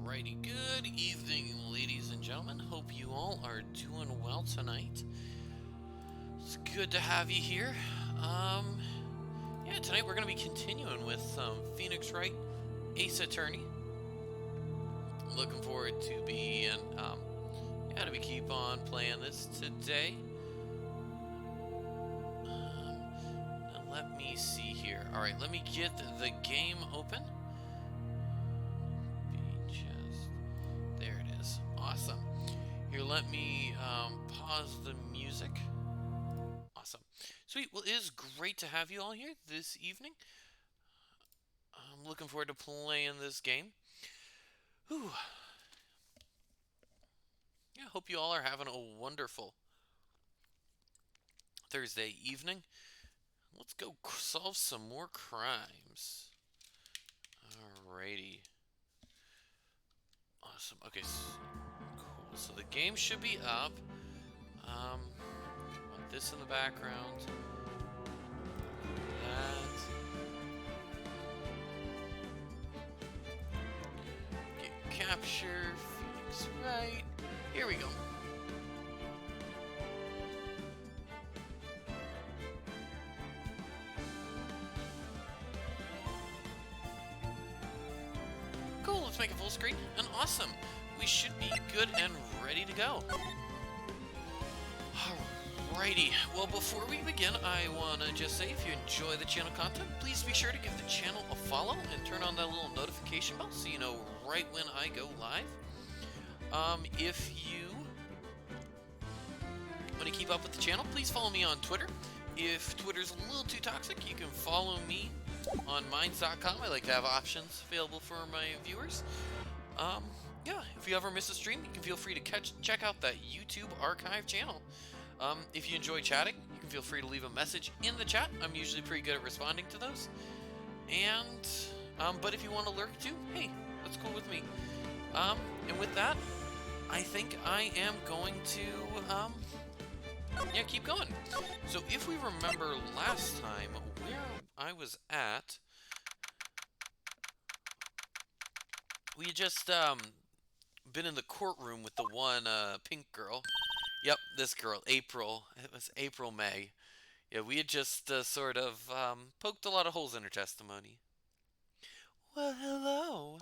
Alrighty, good evening, ladies and gentlemen. Hope you all are doing well tonight. It's good to have you here. Tonight we're going to be continuing with Phoenix Wright, Ace Attorney. Looking forward to keep on playing this today. And let me see here. All right, let me get the game open. There it is. Awesome. Here, let me pause the music. Awesome. Sweet. Well, it is great to have you all here this evening. I'm looking forward to playing this game. Whew. Yeah, hope you all are having a wonderful Thursday evening. Let's go solve some more crimes. Alrighty. Awesome. Okay, cool. So the game should be up. Want this in the background. That. Get capture. Phoenix Wright. Here we go. Cool, let's make it full screen, and awesome. We should be good and ready to go. Alrighty, well, before we begin, I want to just say, if you enjoy the channel content, please be sure to give the channel a follow and turn on that little notification bell so you know right when I go live. If you want to keep up with the channel, please follow me on Twitter. If Twitter's a little too toxic, you can follow me on minds.com. I like to have options available for my viewers. If you ever miss a stream, you can feel free to check out that YouTube archive channel. If you enjoy chatting, you can feel free to leave a message in the chat. I'm usually pretty good at responding to those. And, but if you want to lurk too, hey, that's cool with me. And with that, I think I am going to, keep going. So if we remember last time where I was at, we had just been in the courtroom with the one pink girl. Yep, this girl, April. It was April May. Yeah, we had just sort of poked a lot of holes in her testimony. Well, hello.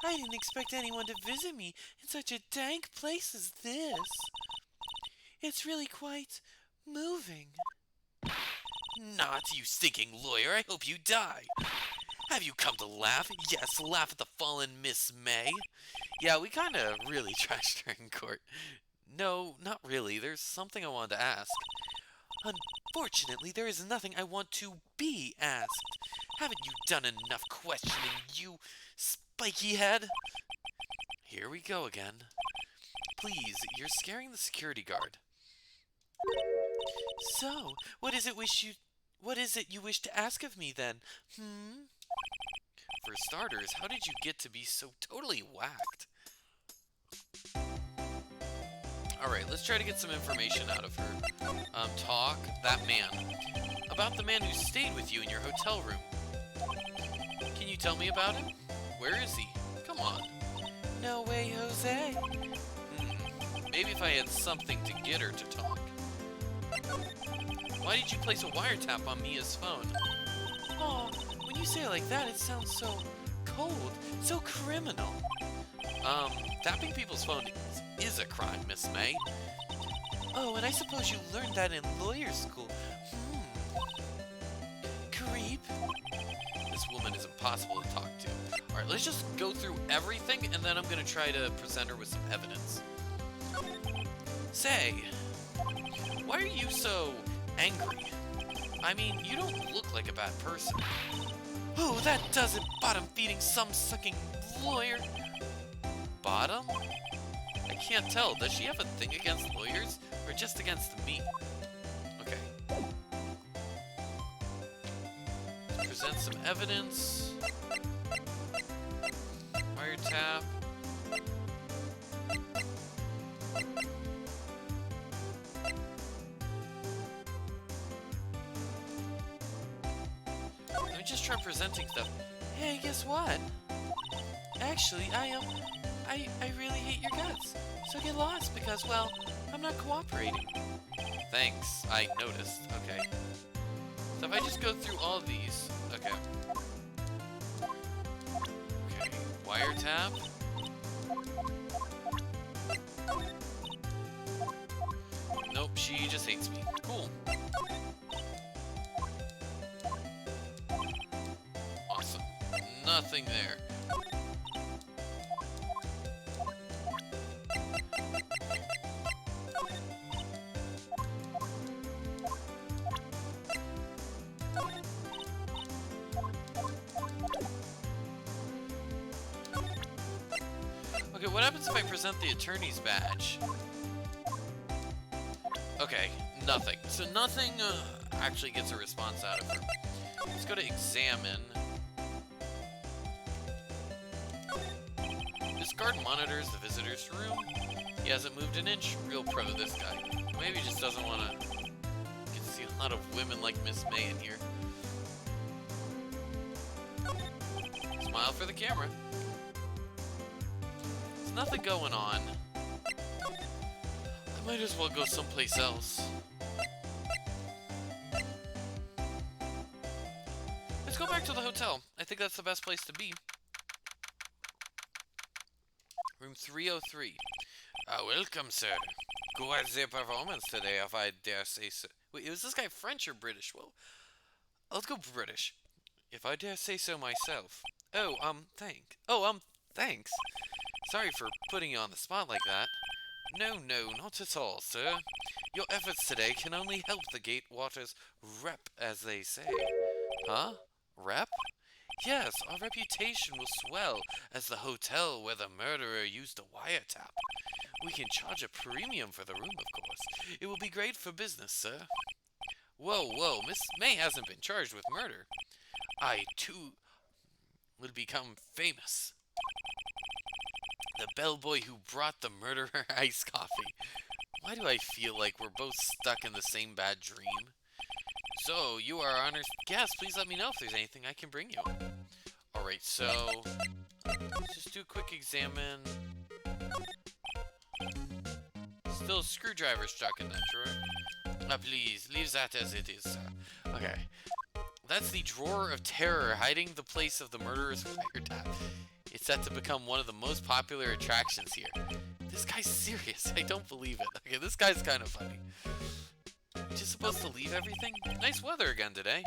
I didn't expect anyone to visit me in such a dank place as this. It's really quite moving. Not, you stinking lawyer. I hope you die. Have you come to laugh? Yes, laugh at the fallen Miss May. Yeah, we kind of really trashed her in court. No, not really. There's something I wanted to ask. Unfortunately, there is nothing I want to be asked. Haven't you done enough questioning, you spiky head? Here we go again. Please, you're scaring the security guard. So, what is it you wish to ask of me then? For starters, how did you get to be so totally whacked? Alright, let's try to get some information out of her. Talk, that man. About the man who stayed with you in your hotel room. Can you tell me about him? Where is he? Come on. No way, Jose. Maybe if I had something to get her to talk. Why did you place a wiretap on Mia's phone? Oh, when you say it like that, it sounds so cold, so criminal. Tapping people's phone is a crime, Miss May. Oh, and I suppose you learned that in lawyer school. Creep. This woman is impossible to talk to. Alright, let's just go through everything, and then I'm gonna try to present her with some evidence. Say, why are you so angry? I mean, you don't look like a bad person. Oh, that does it, bottom-feeding, some-sucking lawyer. Bottom? I can't tell. Does she have a thing against lawyers, or just against me? Okay. Present some evidence. Wiretap. Let me just try presenting stuff. Hey, guess what? Actually, I really hate your guts. So get lost because, well, I'm not cooperating. Thanks, I noticed. Okay. So if I just go through all of these, okay. Okay, wiretap. Nope, she just hates me. Cool. Awesome. Nothing there. Okay, what happens if I present the attorney's badge? Okay, nothing. So nothing actually gets a response out of her. Let's go to examine. This guard monitors the visitor's room. He hasn't moved an inch. Real pro, this guy. Maybe he just doesn't want to get to see a lot of women like Miss May in here. Smile for the camera. There's nothing going on. I might as well go someplace else. Let's go back to the hotel. I think that's the best place to be. Room 303. Welcome, sir. Quite the performance today, if I dare say so. Wait, is this guy French or British? Well, let's go British. If I dare say so myself. Oh, thanks. Sorry for putting you on the spot like that. No, not at all, sir. Your efforts today can only help the Gatewaters rep, as they say. Huh? Rep? Yes, our reputation will swell as the hotel where the murderer used a wiretap. We can charge a premium for the room, of course. It will be great for business, sir. Whoa, Miss May hasn't been charged with murder. I, too, will become famous. The bellboy who brought the murderer iced coffee. Why do I feel like we're both stuck in the same bad dream? So, you are our honored guest. Please let me know if there's anything I can bring you. Alright, so... let's just do a quick examine. Still a screwdriver stuck in that drawer. Please, leave that as it is, sir. Okay. That's the drawer of terror hiding the place of the murderer's wiretap. It's set to become one of the most popular attractions here. This guy's serious. I don't believe it. Okay, this guy's kind of funny. You're just supposed to leave everything? Nice weather again today.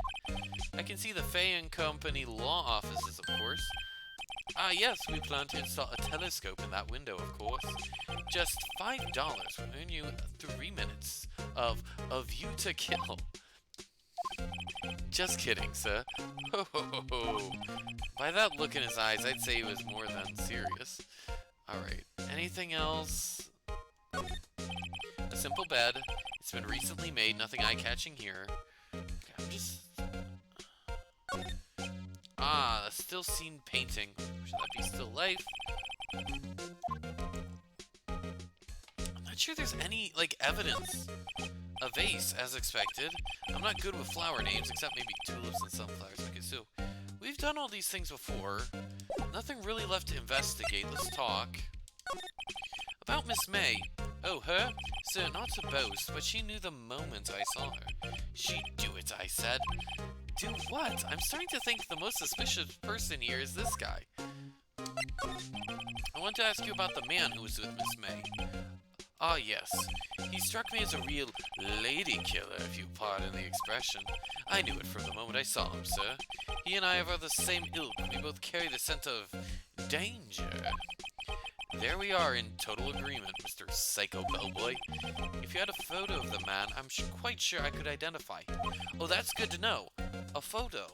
I can see the Fay and Company law offices, of course. Ah, yes, we plan to install a telescope in that window, of course. Just $5 will earn you 3 minutes of A View to Kill. Just kidding, sir. Ho ho ho ho. By that look in his eyes, I'd say he was more than serious. Alright, anything else? A simple bed. It's been recently made, nothing eye-catching here. Okay, I'm just... ah, a still scene painting. Should that be still life? I'm not sure there's any, like, evidence. A vase, as expected. I'm not good with flower names, except maybe tulips and sunflowers. Okay, so we've done all these things before. Nothing really left to investigate. Let's talk. About Miss May. Oh, her? Sir, not to boast, but she knew the moment I saw her. She'd do it, I said. Do what? I'm starting to think the most suspicious person here is this guy. I want to ask you about the man who was with Miss May. Ah, yes. He struck me as a real lady killer, if you pardon the expression. I knew it from the moment I saw him, sir. He and I are of the same ilk. We both carry the scent of danger. There we are in total agreement, Mr. Psycho Bellboy. If you had a photo of the man, I'm quite sure I could identify him. Oh, that's good to know. A photo.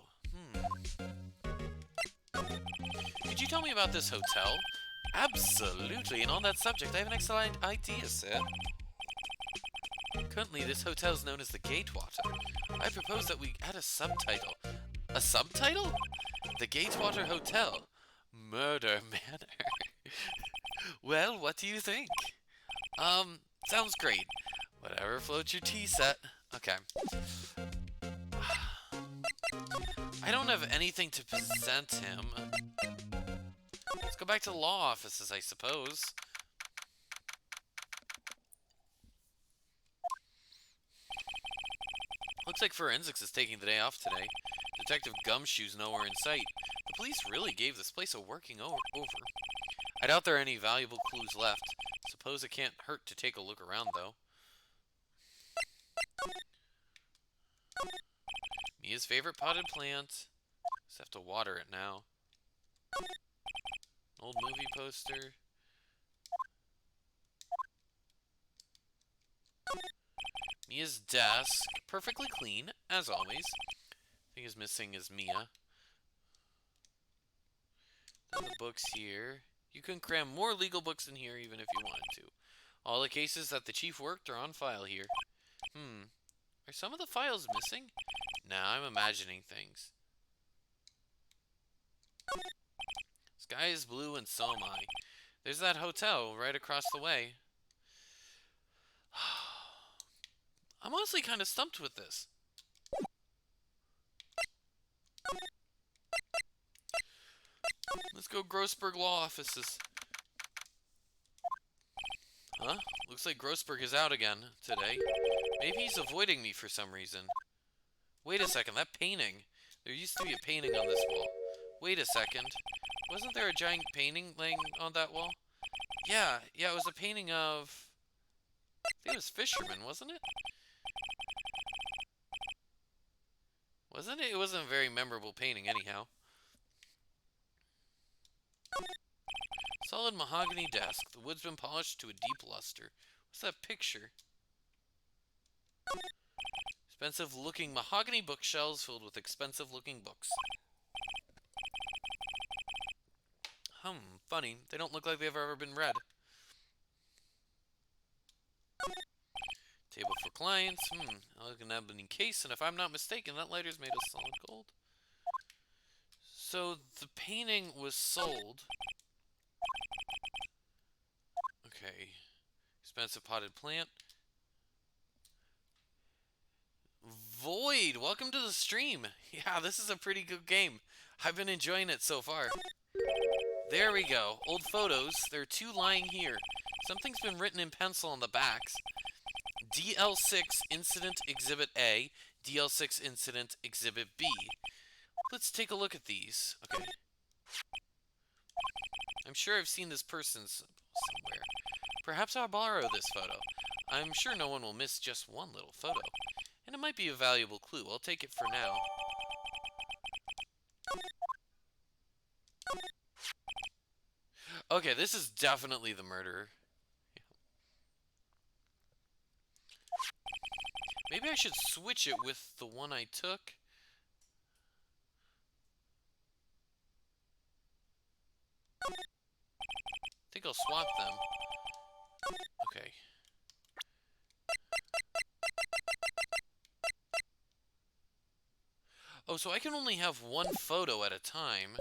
Could you tell me about this hotel? Absolutely, and on that subject, I have an excellent idea, sir. Currently, this hotel is known as the Gatewater. I propose that we add a subtitle. A subtitle? The Gatewater Hotel. Murder Manor. Well, what do you think? Sounds great. Whatever floats your tea set. Okay. I don't have anything to present him. Let's go back to the law offices, I suppose. Looks like forensics is taking the day off today. Detective Gumshoe's nowhere in sight. The police really gave this place a working over. I doubt there are any valuable clues left. Suppose it can't hurt to take a look around, though. Mia's favorite potted plant. Just have to water it now. Old movie poster. Mia's desk. Perfectly clean, as always. Thing is missing is Mia. There's the books here. You can cram more legal books in here even if you wanted to. All the cases that the chief worked are on file here. Are some of the files missing? Nah, I'm imagining things. Sky is blue and so am I. There's that hotel right across the way. I'm honestly kind of stumped with this. Let's go Grossberg Law Offices. Huh? Looks like Grossberg is out again today. Maybe he's avoiding me for some reason. Wait a second, that painting. There used to be a painting on this wall. Wait a second. Wasn't there a giant painting laying on that wall? Yeah, it was a painting of... I think it was Fisherman, wasn't it? Wasn't it? It wasn't a very memorable painting anyhow. Solid mahogany desk. The wood's been polished to a deep luster. What's that picture? Expensive looking mahogany bookshelves filled with expensive looking books. Funny. They don't look like they've ever been read. Table for clients. I look an ebony case, and if I'm not mistaken, that lighter's made of solid gold. So the painting was sold. Okay. Expensive potted plant. Void, welcome to the stream. Yeah, this is a pretty good game. I've been enjoying it so far. There we go. Old photos. There are two lying here. Something's been written in pencil on the backs. DL6 Incident Exhibit A, DL6 Incident Exhibit B. Let's take a look at these. Okay. I'm sure I've seen this person somewhere. Perhaps I'll borrow this photo. I'm sure no one will miss just one little photo. And it might be a valuable clue. I'll take it for now. Okay, this is definitely the murderer. Maybe I should switch it with the one I took. I think I'll swap them. Okay. Oh, so I can only have one photo at a time.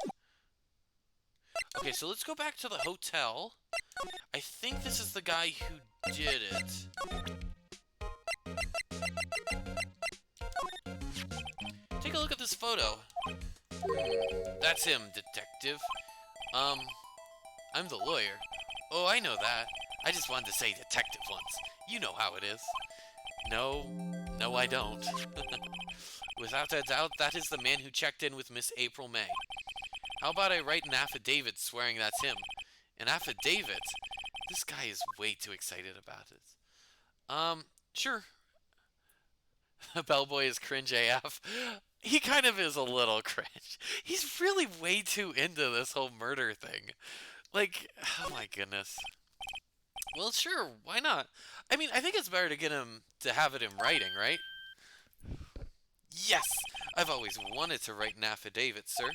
Okay, so let's go back to the hotel. I think this is the guy who did it. Take a look at this photo. That's him, detective. I'm the lawyer. Oh, I know that. I just wanted to say detective once. You know how it is. No, I don't. Without a doubt, that is the man who checked in with Miss April May. How about I write an affidavit swearing that's him? An affidavit? This guy is way too excited about it. Sure. Bellboy is cringe AF. He kind of is a little cringe. He's really way too into this whole murder thing. Like, oh my goodness. Well, sure, why not? I mean, I think it's better to get him to have it in writing, right? Yes! I've always wanted to write an affidavit, sir.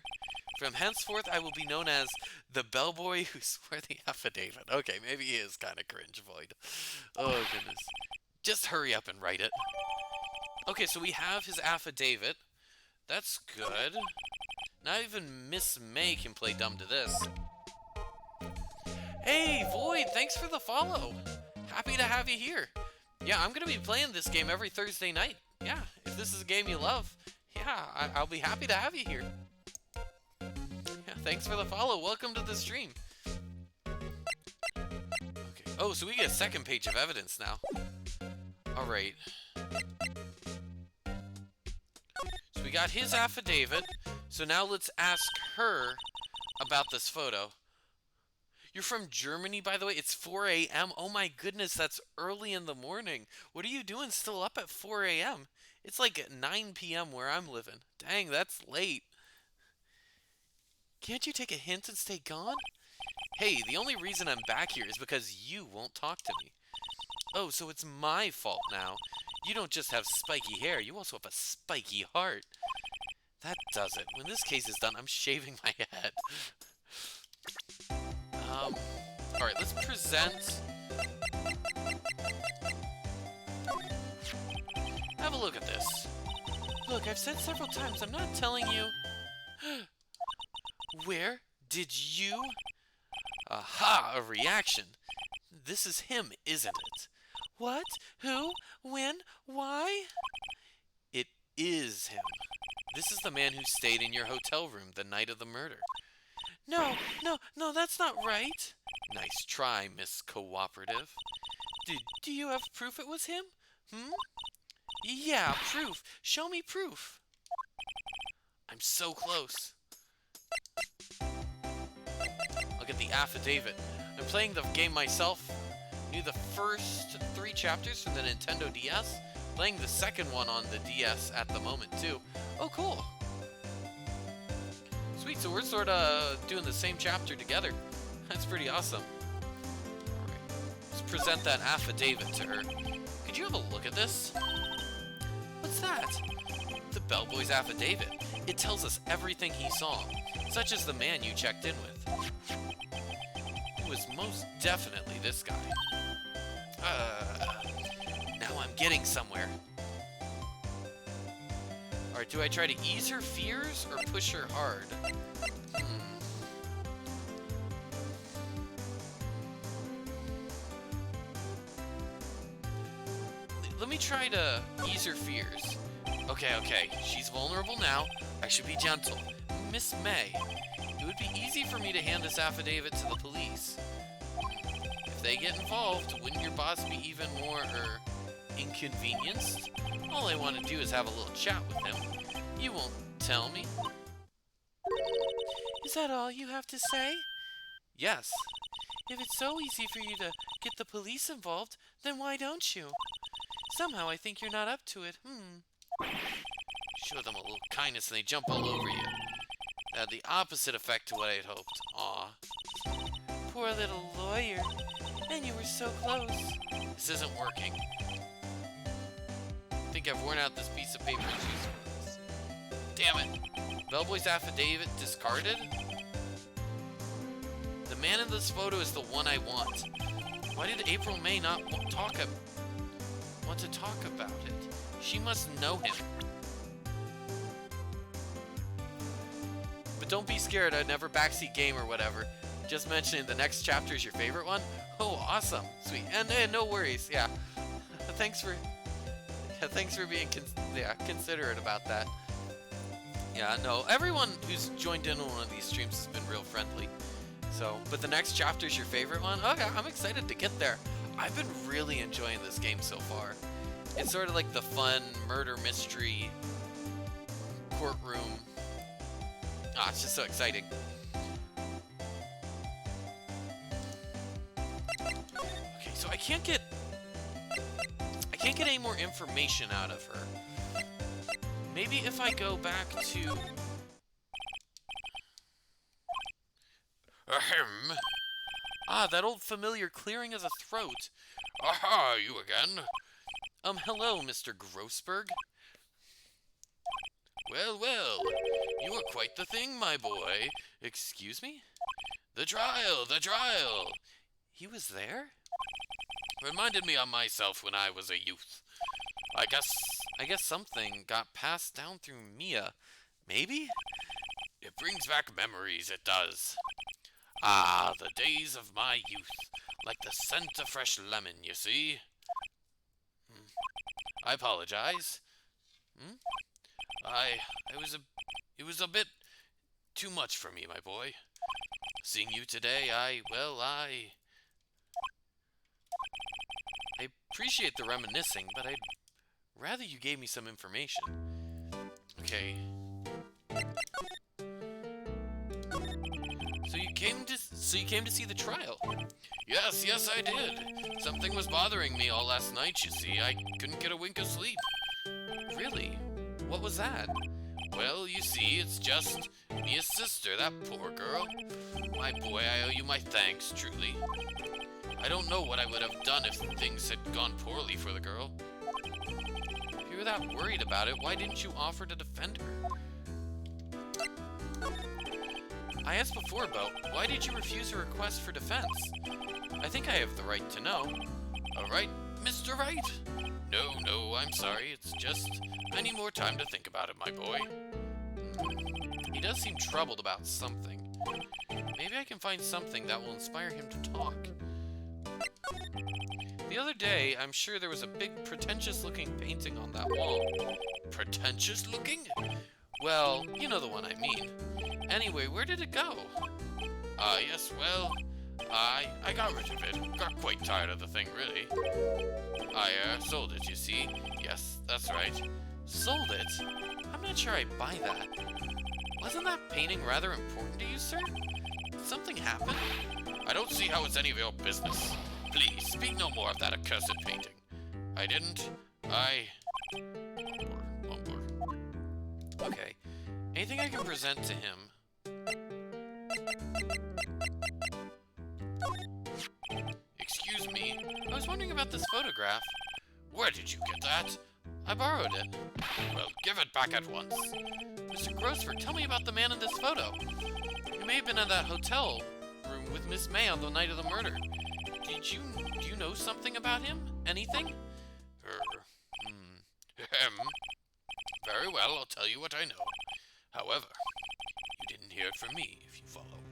From henceforth, I will be known as the bellboy who swore the affidavit. Okay, maybe he is kind of cringe, Void. Oh, goodness. Just hurry up and write it. Okay, so we have his affidavit. That's good. Not even Miss May can play dumb to this. Hey, Void, thanks for the follow. Happy to have you here. Yeah, I'm going to be playing this game every Thursday night. Yeah, if this is a game you love, yeah, I'll be happy to have you here. Yeah, thanks for the follow. Welcome to the stream. Oh, so we get a second page of evidence now. Alright. So we got his affidavit. So now let's ask her about this photo. You're from Germany, by the way? It's 4 a.m.? Oh my goodness, that's early in the morning. What are you doing still up at 4 a.m.? It's like at 9 p.m. where I'm living. Dang, that's late. Can't you take a hint and stay gone? Hey, the only reason I'm back here is because you won't talk to me. Oh, so it's my fault now. You don't just have spiky hair, you also have a spiky heart. That does it. When this case is done, I'm shaving my head. Alright, let's present. Have a look at this. Look, I've said several times, I'm not telling you. Where did you? Aha, a reaction. This is him, isn't it? What? Who? When? Why? It is him. This is the man who stayed in your hotel room the night of the murder. No, that's not right. Nice try, Miss Cooperative. Do you have proof it was him? Yeah, proof. Show me proof. I'm so close. I'll get the affidavit. I'm playing the game myself. Knew the first 3 chapters from the Nintendo DS. Playing the second one on the DS at the moment, too. Oh, cool. Sweet, so we're sort of doing the same chapter together. That's pretty awesome. Alright, let's present that affidavit to her. Could you have a look at this? What's that? The bellboy's affidavit. It tells us everything he saw, such as the man you checked in with. It was most definitely this guy. Now I'm getting somewhere. Alright, do I try to ease her fears or push her hard? Let me try to ease her fears. Okay. She's vulnerable now. I should be gentle. Miss May, it would be easy for me to hand this affidavit to the police. If they get involved, wouldn't your boss be even more, inconvenienced? All I want to do is have a little chat with him. You won't tell me? Is that all you have to say? Yes. If it's so easy for you to get the police involved, then why don't you? Somehow I think you're not up to it. Show them a little kindness and they jump all over you. That had the opposite effect to what I had hoped. Aw. Poor little lawyer. And you were so close. This isn't working. I think I've worn out this piece of paper and used for this. Damn it. Bellboy's affidavit discarded? The man in this photo is the one I want. Why did April May not want to talk about it? She must know him. But don't be scared, I'd never backseat game or whatever. Just mentioning the next chapter is your favorite one? Oh, awesome. Sweet. And no worries, yeah. Thanks for being considerate about that. Yeah, no, everyone who's joined in on one of these streams has been real friendly. So, but the next chapter is your favorite one? Okay, I'm excited to get there. I've been really enjoying this game so far. It's sort of like the fun murder mystery courtroom. Ah, it's just so exciting. Okay, so I can't get any more information out of her. Maybe if I go back to... Ahem. Ah, that old familiar clearing of the throat. Aha, you again? Hello, Mr. Grossberg. Well, you are quite the thing, my boy. Excuse me? The trial! He was there? Reminded me of myself when I was a youth. I guess something got passed down through Mia. Maybe? It brings back memories, it does. Ah, the days of my youth. Like the scent of fresh lemon, you see? I apologize. It was a bit too much for me, my boy. Seeing you today, appreciate the reminiscing, but I'd rather you gave me some information. Okay. So you came to see the trial? Yes, I did. Something was bothering me all last night, you see. I couldn't get a wink of sleep. Really? What was that? Well, you see, it's just Mia's sister, that poor girl. My boy, I owe you my thanks, truly. I don't know what I would have done if things had gone poorly for the girl. If you were that worried about it, why didn't you offer to defend her? I asked before about why did you refuse her request for defense? I think I have the right to know. All right, Mr. Wright? No, I'm sorry. It's just I need more time to think about it, my boy. He does seem troubled about something. Maybe I can find something that will inspire him to talk. The other day, I'm sure there was a big pretentious-looking painting on that wall. Pretentious-looking? Well, you know the one I mean. Anyway, where did it go? Yes, well, I got rid of it. Got quite tired of the thing, really. I, sold it, you see. Yes, that's right. Sold it? I'm not sure I buy that. Wasn't that painting rather important to you, sir? Did something happen? I don't see how it's any of your business. Please, speak no more of that accursed painting. I didn't. Mumble. Okay. Anything I can present to him? Excuse me. I was wondering about this photograph. Where did you get that? I borrowed it. Well, give it back at once. Mr. Grossford, tell me about the man in this photo. You may have been in that hotel room with Miss May on the night of the murder. Do you know something about him? Anything? Very well, I'll tell you what I know. However, you didn't hear it from me, if you follow.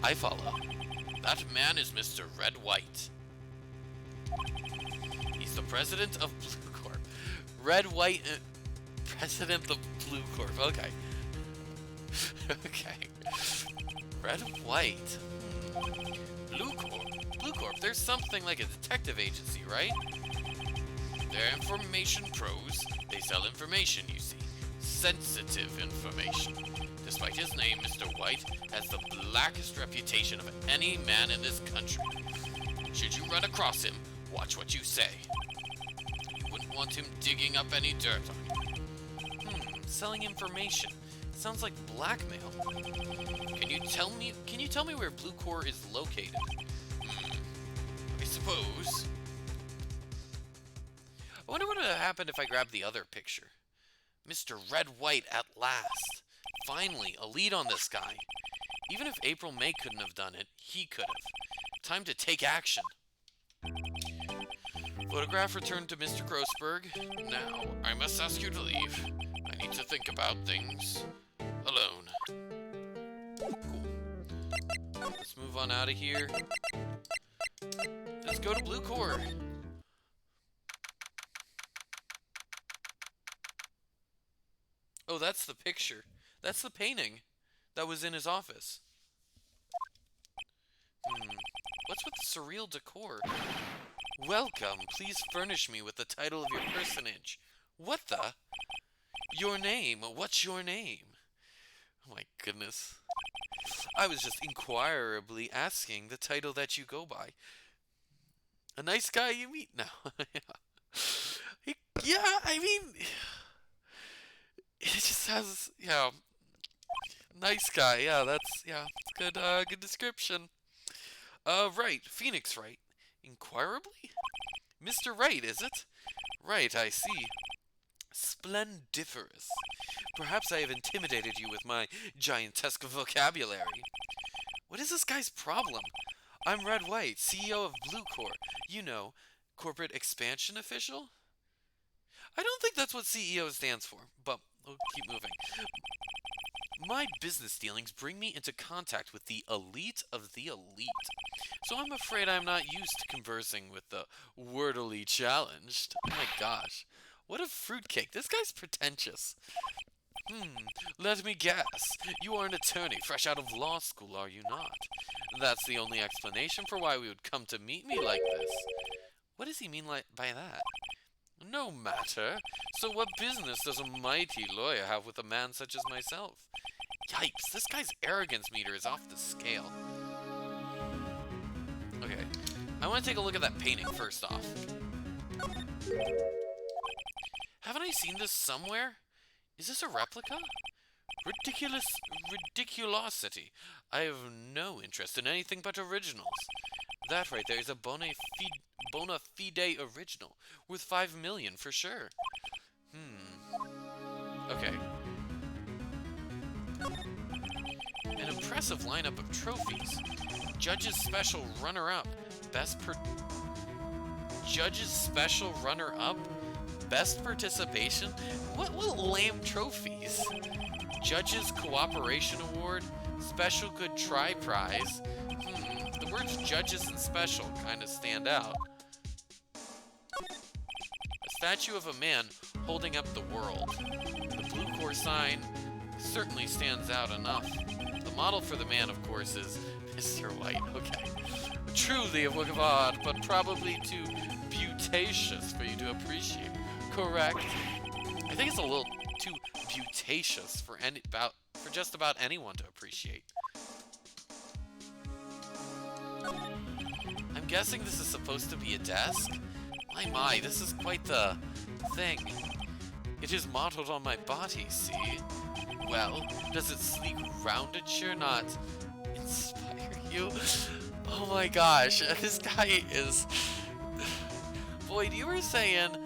I follow. That man is Mr. Red White. He's the president of Blue Corp. Red White, president of Blue Corp. Okay. Okay. Red White. Blue Corp. There's something like a detective agency, right? They're information pros. They sell information, you see. Sensitive information. Despite his name, Mr. White has the blackest reputation of any man in this country. Should you run across him, watch what you say. You wouldn't want him digging up any dirt on you. Selling information. Sounds like blackmail. Can you tell me where Blue Core is located? I suppose. I wonder what would have happened if I grabbed the other picture. Mr. Red White at last. Finally, a lead on this guy. Even if April May couldn't have done it, he could have. Time to take action. Photograph returned to Mr. Grossberg. Now, I must ask you to leave. I need to think about things alone. Cool. Let's move on out of here. Let's go to Blue Core. Oh, that's the picture. That's the painting that was in his office. What's with the surreal decor? Welcome. Please furnish me with the title of your personage. What the? Your name. What's your name? Oh my goodness. I was just inquirably asking the title that you go by. A nice guy you meet now. Yeah, I mean... It just has, nice guy. Yeah, that's, good, good description. Right, Phoenix Wright. Inquirably? Mr. Wright, is it? Right, I see. Splendiferous. Perhaps I have intimidated you with my giantesque vocabulary. What is this guy's problem? I'm Red White, CEO of Blue Corp. You know, corporate expansion official? I don't think that's what CEO stands for, but we'll keep moving. My business dealings bring me into contact with the elite of the elite, so I'm afraid I'm not used to conversing with the wordily challenged. Oh my gosh, what a fruitcake. This guy's pretentious. Let me guess. You are an attorney fresh out of law school, are you not? That's the only explanation for why we would come to meet me like this. What does he mean by that? No matter. So what business does a mighty lawyer have with a man such as myself? Yikes, this guy's arrogance meter is off the scale. Okay, I want to take a look at that painting first off. Haven't I seen this somewhere? Is this a replica? Ridiculosity. I have no interest in anything but originals. That right there is a bona fide original, worth 5 million for sure. Okay. An impressive lineup of trophies. Judge's special runner-up. Judge's special runner-up? Best participation? What lame trophies? Judge's Cooperation Award? Special Good Try Prize? The words judges and special kind of stand out. A statue of a man holding up the world. The blue core sign certainly stands out enough. The model for the man, of course, is Mr. White. Okay. Truly a work of art, but probably too beautatious for you to appreciate. Correct? I think it's a little too beautatious for just about anyone to appreciate. I'm guessing this is supposed to be a desk? My, this is quite the thing. It is modeled on my body, see? Well, does its sleek roundedure not inspire you? Oh my gosh, this guy is... Boyd, you were saying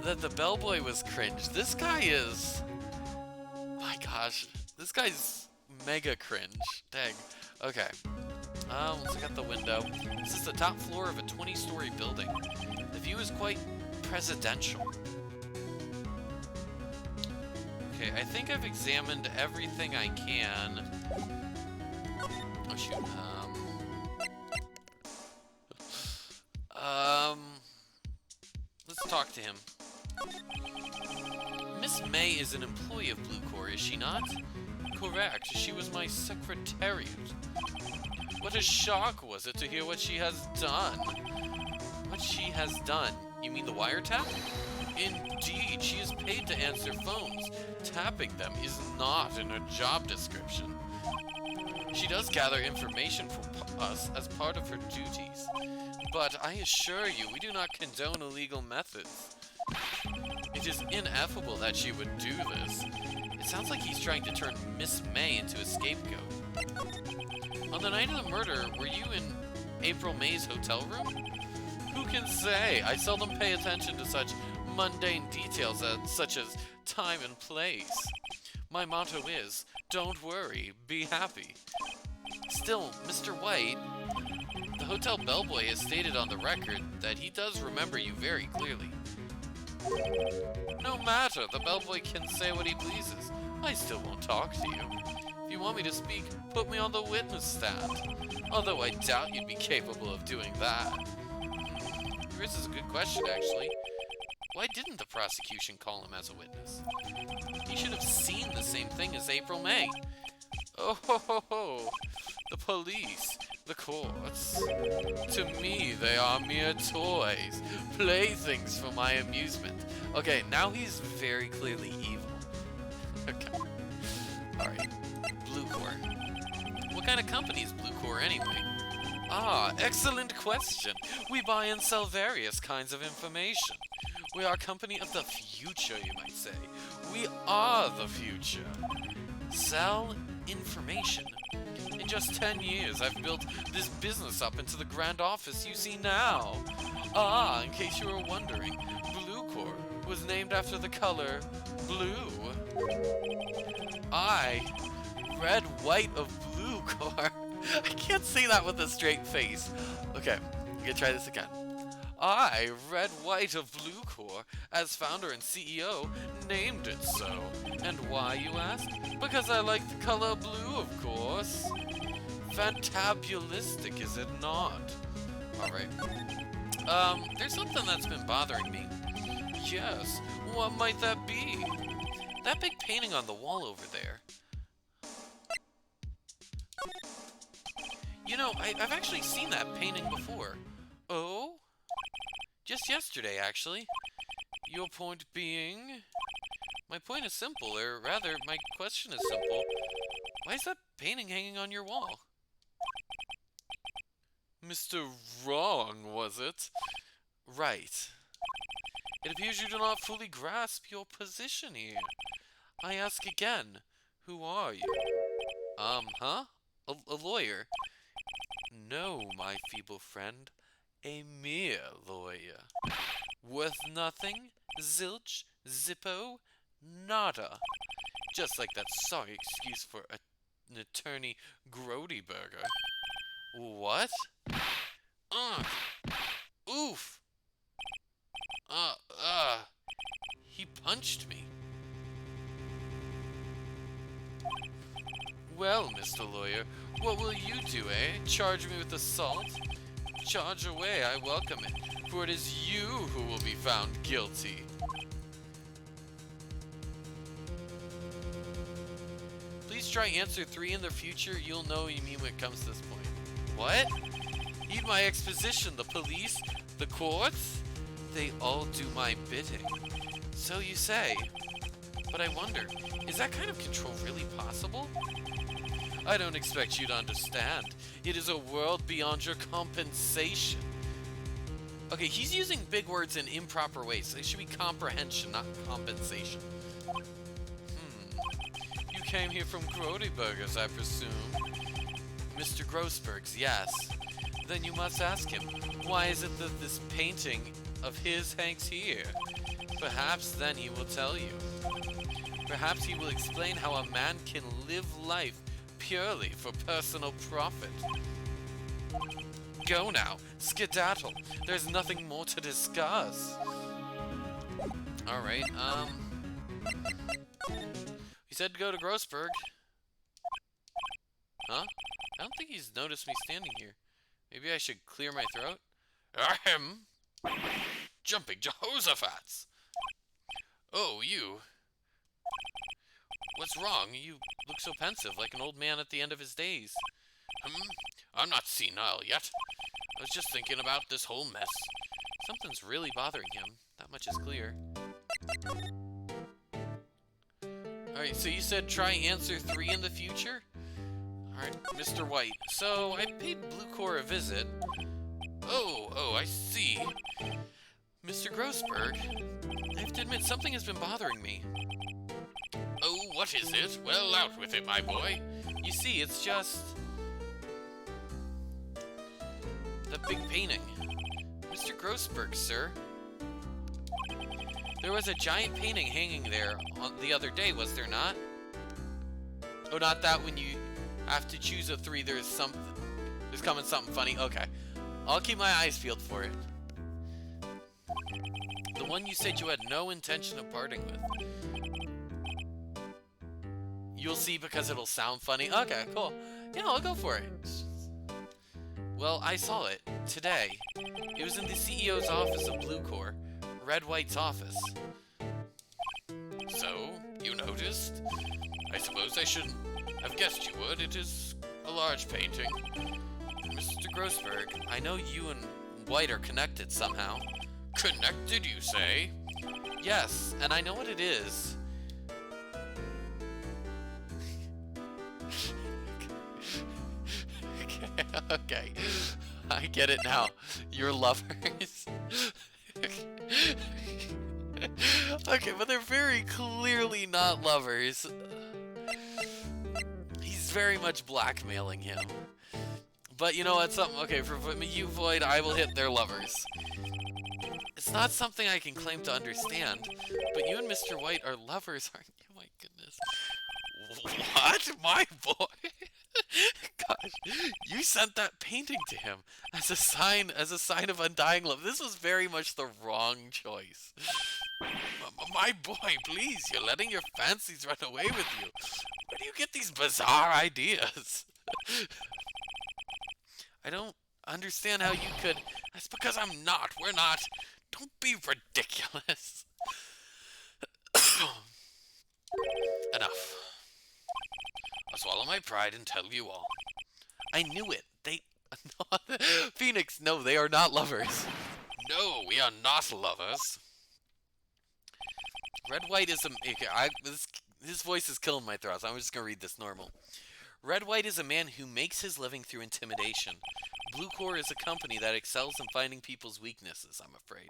that the bellboy was cringe. This guy is... My gosh, this guy's mega cringe. Dang. Okay. Let's look at the window. This is the top floor of a 20-story building. The view is quite presidential. Okay, I think I've examined everything I can. Oh shoot. Let's talk to him. Miss May is an employee of Blue Core, is she not? Correct. She was my secretariat. What a shock was it to hear what she has done. What she has done? You mean the wiretap? Indeed, she is paid to answer phones. Tapping them is not in her job description. She does gather information for us as part of her duties. But I assure you, we do not condone illegal methods. It is ineffable that she would do this. It sounds like he's trying to turn Miss May into a scapegoat. On the night of the murder, were you in April May's hotel room? Who can say? I seldom pay attention to such mundane details such as time and place. My motto is, don't worry, be happy. Still, Mr. White, the hotel bellboy has stated on the record that he does remember you very clearly. No matter, the bellboy can say what he pleases. I still won't talk to you. If you want me to speak, put me on the witness stand. Although I doubt you'd be capable of doing that. This is a good question, actually. Why didn't the prosecution call him as a witness? He should have seen the same thing as April May. Oh ho ho ho! The police, the courts. To me, they are mere toys, playthings for my amusement. Okay, now he's very clearly evil. Okay. Alright. Blue Core. What kind of company is Blue Core anyway? Ah, excellent question. We buy and sell various kinds of information. We are a company of the future, you might say. We are the future. Sell information. In just 10 years, I've built this business up into the grand office you see now. Ah, in case you were wondering, Blue Core was named after the color blue. Red, white of Blue Core. I can't say that with a straight face. Okay, I'm gonna try this again. I, Red White of Blue Core, as founder and CEO, named it so. And why, you ask? Because I like the color blue, of course. Fantabulistic, is it not? Alright. There's something that's been bothering me. Yes, what might that be? That big painting on the wall over there. You know, I've actually seen that painting before. Oh? Just yesterday, actually. Your point being? My point is simple, or rather, my question is simple. Why is that painting hanging on your wall? Mr. Wrong, was it? Right. It appears you do not fully grasp your position here. I ask again, who are you? Huh? A lawyer? No, my feeble friend. A mere lawyer. Worth nothing? Zilch? Zippo? Nada. Just like that sorry excuse for an attorney Grodyburger. What? Ugh. Oof. Uh, uh. He punched me. Well, Mr. Lawyer, what will you do, eh? Charge me with assault? Charge away, I welcome it, for it is you who will be found guilty. Please try answer 3 in the future, you'll know what you mean when it comes to this point. What? Heed my exposition, the police, the courts, they all do my bidding. So you say. But I wonder, is that kind of control really possible? I don't expect you to understand. It is a world beyond your compensation. Okay, he's using big words in improper ways. It should be comprehension, not compensation. You came here from Grodyburgers, I presume. Mr. Grossberg's, yes. Then you must ask him, why is it that this painting of his hangs here? Perhaps then he will tell you. Perhaps he will explain how a man can live life purely for personal profit. Go now, skedaddle. There's nothing more to discuss. Alright, he said to go to Grossberg. Huh? I don't think he's noticed me standing here. Maybe I should clear my throat? Ahem! Jumping Jehoshaphat's! Oh, you. What's wrong? You look so pensive, like an old man at the end of his days. I'm not senile yet. I was just thinking about this whole mess. Something's really bothering him. That much is clear. Alright, so you said try answer 3 in the future? Alright, Mr. White. So, I paid Blue Corps a visit. Oh, I see. Mr. Grossberg, I have to admit something has been bothering me. Oh, what is it? Well, out with it, my boy. You see, it's just... that big painting. Mr. Grossberg, sir. There was a giant painting hanging there on the other day, was there not? Oh, not that when you have to choose a 3, there's coming something funny. Okay. I'll keep my eyes peeled for it. The one you said you had no intention of parting with. You'll see because it'll sound funny. Okay, cool. Yeah, I'll go for it. Well, I saw it today. It was in the CEO's office of Blue Corps, Red White's office. So, you noticed? I suppose I shouldn't have guessed you would. It is a large painting. Mr. Grossberg, I know you and White are connected somehow. Connected, you say? Yes, and I know what it is. Okay, I get it now. You're lovers. Okay, but they're very clearly not lovers. He's very much blackmailing him. But you know what? Okay, for you, Void, I will hit their lovers. It's not something I can claim to understand, but you and Mr. White are lovers, aren't you? My goodness. What? My boy? Gosh, you sent that painting to him as a sign of undying love. This was very much the wrong choice. My boy, please, you're letting your fancies run away with you. Where do you get these bizarre ideas? I don't understand how you could... That's because I'm not. We're not. Don't be ridiculous. Enough. I'll swallow my pride and tell you all. I knew it. Phoenix, no, they are not lovers. No, we are not lovers. Red White is a... his voice is killing my throat, so I'm just going to read this normal. Red White is a man who makes his living through intimidation. Blue Core is a company that excels in finding people's weaknesses, I'm afraid.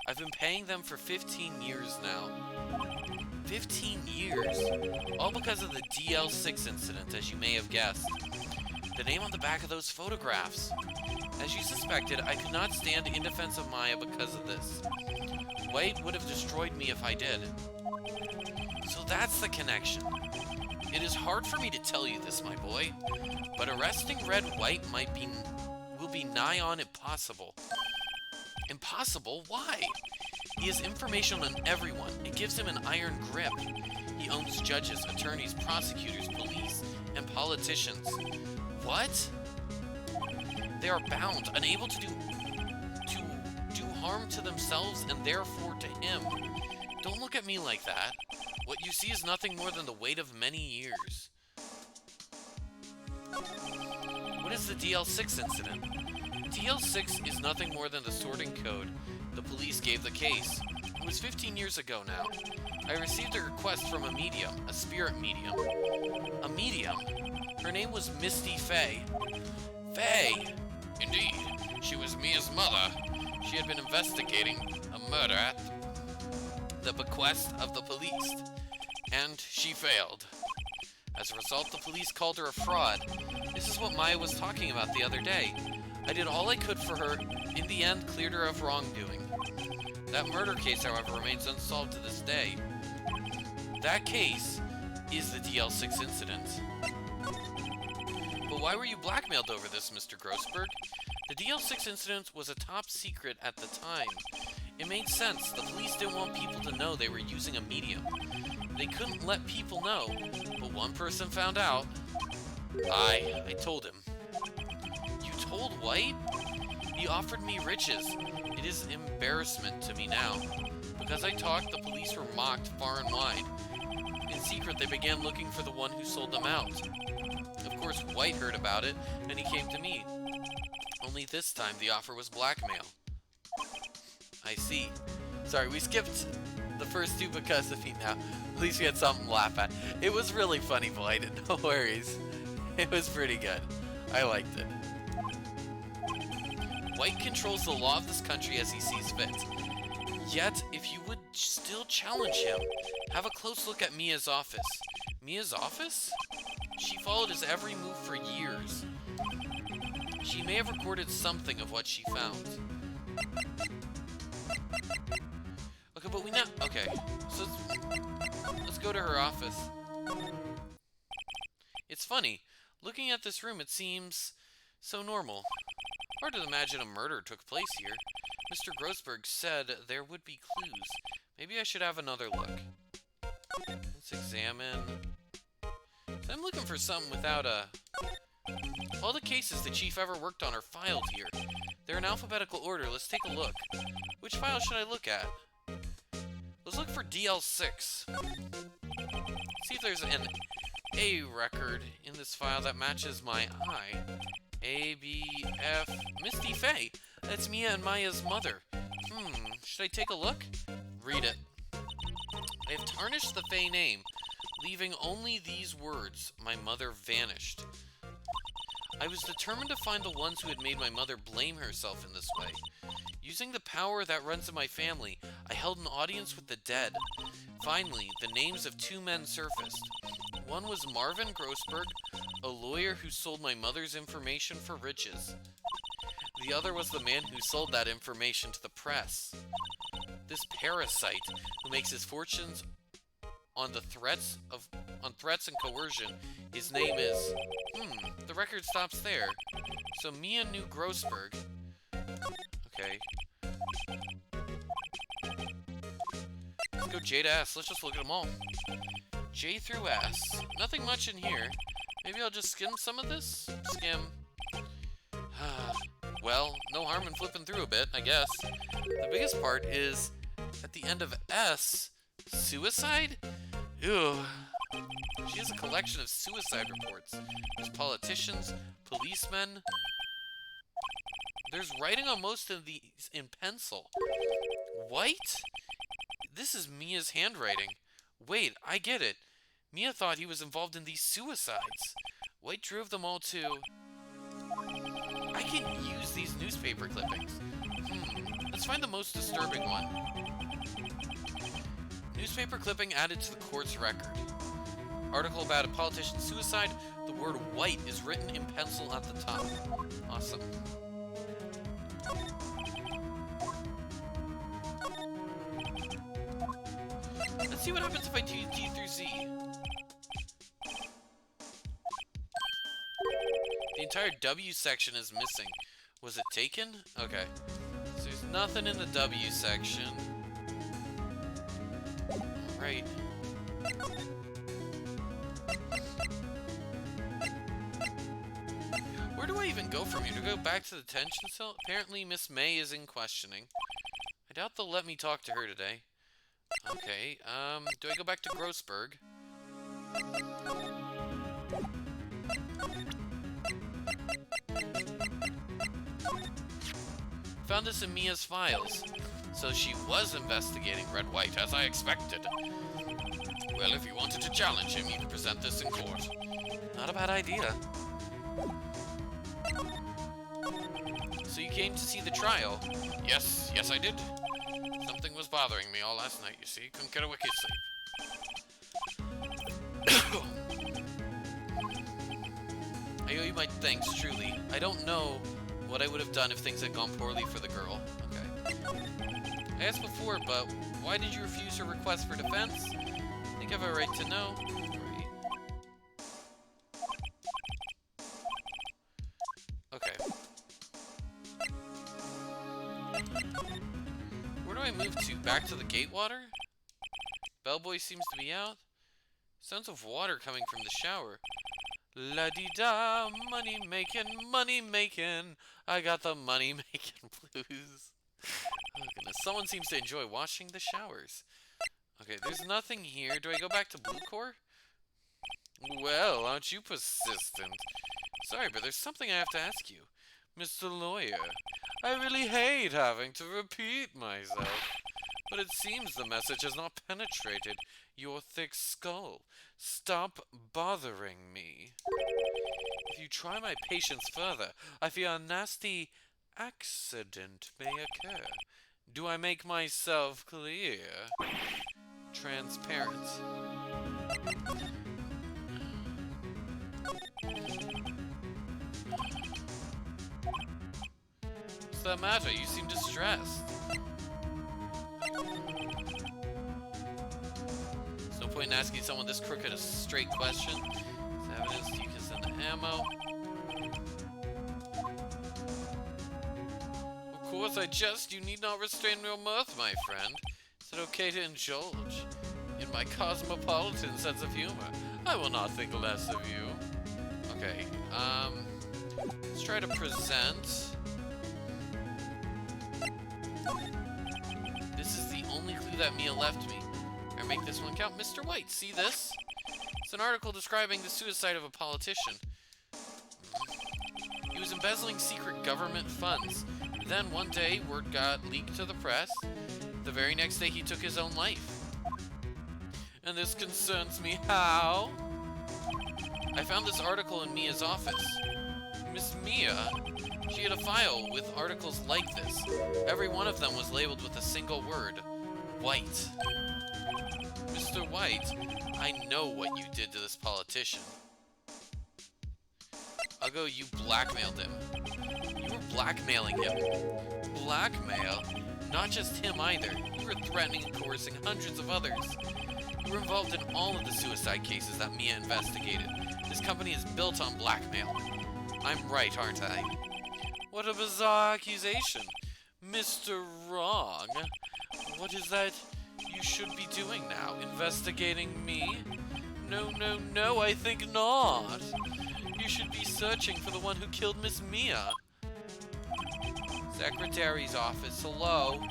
I've been paying them for 15 years now. 15 years? All because of the DL6 incident, as you may have guessed. The name on the back of those photographs. As you suspected, I could not stand in defense of Maya because of this. White would have destroyed me if I did. So that's the connection. It is hard for me to tell you this, my boy, but arresting Red White will be nigh on impossible. Impossible? Why? He has information on everyone. It gives him an iron grip. He owns judges, attorneys, prosecutors, police, and politicians. What? They are bound, unable to do harm to themselves and therefore to him. Don't look at me like that. What you see is nothing more than the weight of many years. What is the DL6 incident? DL6 is nothing more than the sorting code the police gave the case. It was 15 years ago now. I received a request from a medium, a spirit medium. A medium? Her name was Misty Fay. Fay! Indeed, she was Mia's mother. She had been investigating a murder at the bequest of the police, and she failed. As a result, the police called her a fraud. This is what Maya was talking about the other day. I did all I could for her, in the end cleared her of wrongdoing. That murder case, however, remains unsolved to this day. That case is the DL6 incident. But why were you blackmailed over this, Mr. Grossberg? The DL6 incident was a top secret at the time. It made sense. The police didn't want people to know they were using a medium. They couldn't let people know, but one person found out. I told him. You told White? He offered me riches. It is embarrassment to me now. Because I talked, the police were mocked far and wide. In secret, they began looking for the one who sold them out. Of course, White heard about it, and he came to me. Only this time, the offer was blackmail. I see. Sorry, we skipped the first two because of me now. At least we had something to laugh at. It was really funny, Blight. No worries. It was pretty good. I liked it. White controls the law of this country as he sees fit. Yet, if you would still challenge him, have a close look at Mia's office. Mia's office? She followed his every move for years. She may have recorded something of what she found. Okay, but we now... Okay, so let's go to her office. It's funny. Looking at this room, it seems so normal. Hard to imagine a murder took place here. Mr. Grossberg said there would be clues. Maybe I should have another look. Let's examine... So I'm looking for something without a... All the cases the chief ever worked on are filed here. They're in alphabetical order. Let's take a look. Which file should I look at? Let's look for DL6. See if there's an A record in this file that matches my eye. A, B, F... Misty Fay! That's Mia and Maya's mother. Should I take a look? Read it. I have tarnished the Fay name, leaving only these words. My mother vanished. I was determined to find the ones who had made my mother blame herself in this way. Using the power that runs in my family, I held an audience with the dead. Finally, the names of two men surfaced. One was Marvin Grossberg, a lawyer who sold my mother's information for riches. The other was the man who sold that information to the press. This parasite, who makes his fortunes on threats and coercion, his name is... the record stops there. So Mia knew Grossberg. Okay. Let's go J to S. Let's just look at them all. J through S. Nothing much in here. Maybe I'll just skim some of this? Skim. Well, no harm in flipping through a bit, I guess. The biggest part is, at the end of S, suicide? Ew. She has a collection of suicide reports. There's politicians, policemen, There's writing on most of these in pencil. White? This is Mia's handwriting. Wait, I get it. Mia thought he was involved in these suicides. White drove them all to... I can use these newspaper clippings. Let's find the most disturbing one. Newspaper clipping added to the court's record. Article about a politician's suicide. The word white is written in pencil at the top. Awesome. Let's see what happens if I do D through Z. The entire W section is missing. Was it taken? Okay. So there's nothing in the W section. Right. Where do I even go from here? Do I go back to the detention cell? Apparently Miss May is in questioning. I doubt they'll let me talk to her today. Okay, do I go back to Grossberg? Found this in Mia's files. So she was investigating Red White, as I expected. Well, if you wanted to challenge him, you can present this in court. Not a bad idea. So you came to see the trial? Yes, I did. Something was bothering me all last night, you see. Couldn't get a wicked sleep. I owe you my thanks, truly. I don't know what I would have done if things had gone poorly for the girl. Okay. I asked before, but why did you refuse her request for defense? I think I have a right to know. Right. Okay. Where do I move to? Back to the Gatewater? Bellboy seems to be out. Sounds of water coming from the shower. La-dee-da, money making. I got the money making blues. Oh goodness, someone seems to enjoy washing the showers. Okay, there's nothing here. Do I go back to Blue Core? Well, aren't you persistent? Sorry, but there's something I have to ask you. Mr. Lawyer, I really hate having to repeat myself. But it seems the message has not penetrated your thick skull. Stop bothering me. If you try my patience further, I fear a nasty accident may occur. Do I make myself clear? Transparent. What's the matter? You seem distressed. There's no point in asking someone this crooked a straight question. There's evidence you can send the ammo. Of course, I jest. You need not restrain your mirth, my friend. Is it okay to indulge in my cosmopolitan sense of humor? I will not think less of you. Okay, let's try to present. This is the only clue that Mia left me. I make this one count. Mr. White, see this? It's an article describing the suicide of a politician. He was embezzling secret government funds. Then one day, word got leaked to the press. The very next day, he took his own life. And this concerns me. How? I found this article in Mia's office. Miss Mia, she had a file with articles like this. Every one of them was labeled with a single word. White. Mr. White, I know what you did to this politician. I'll go, you blackmailed him. You were blackmailing him. Blackmail? Not just him either. You were threatening and coercing hundreds of others. You were involved in all of the suicide cases that Mia investigated. This company is built on blackmail. I'm right, aren't I? What a bizarre accusation. Mr. Wrong. What is that you should be doing now? Investigating me? No, I think not. You should be searching for the one who killed Miss Mia. Secretary's office, hello.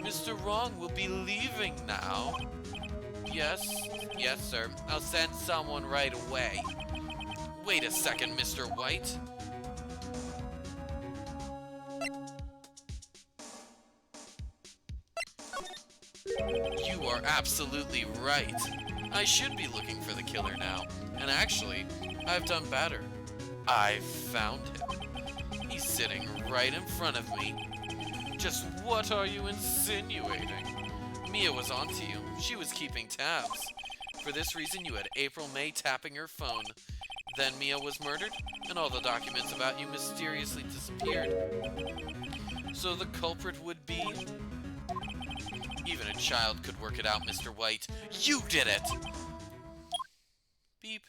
Mr. Wrong will be leaving now. Yes, sir. I'll send someone right away. Wait a second, Mr. White. are absolutely right. I should be looking for the killer now. And actually, I've done better. I've found him. He's sitting right in front of me. Just what are you insinuating? Mia was onto you. She was keeping tabs. For this reason, you had April May tapping her phone. Then Mia was murdered, and all the documents about you mysteriously disappeared. So the culprit would be... Even a child could work it out, Mr. White. You did it! Beep.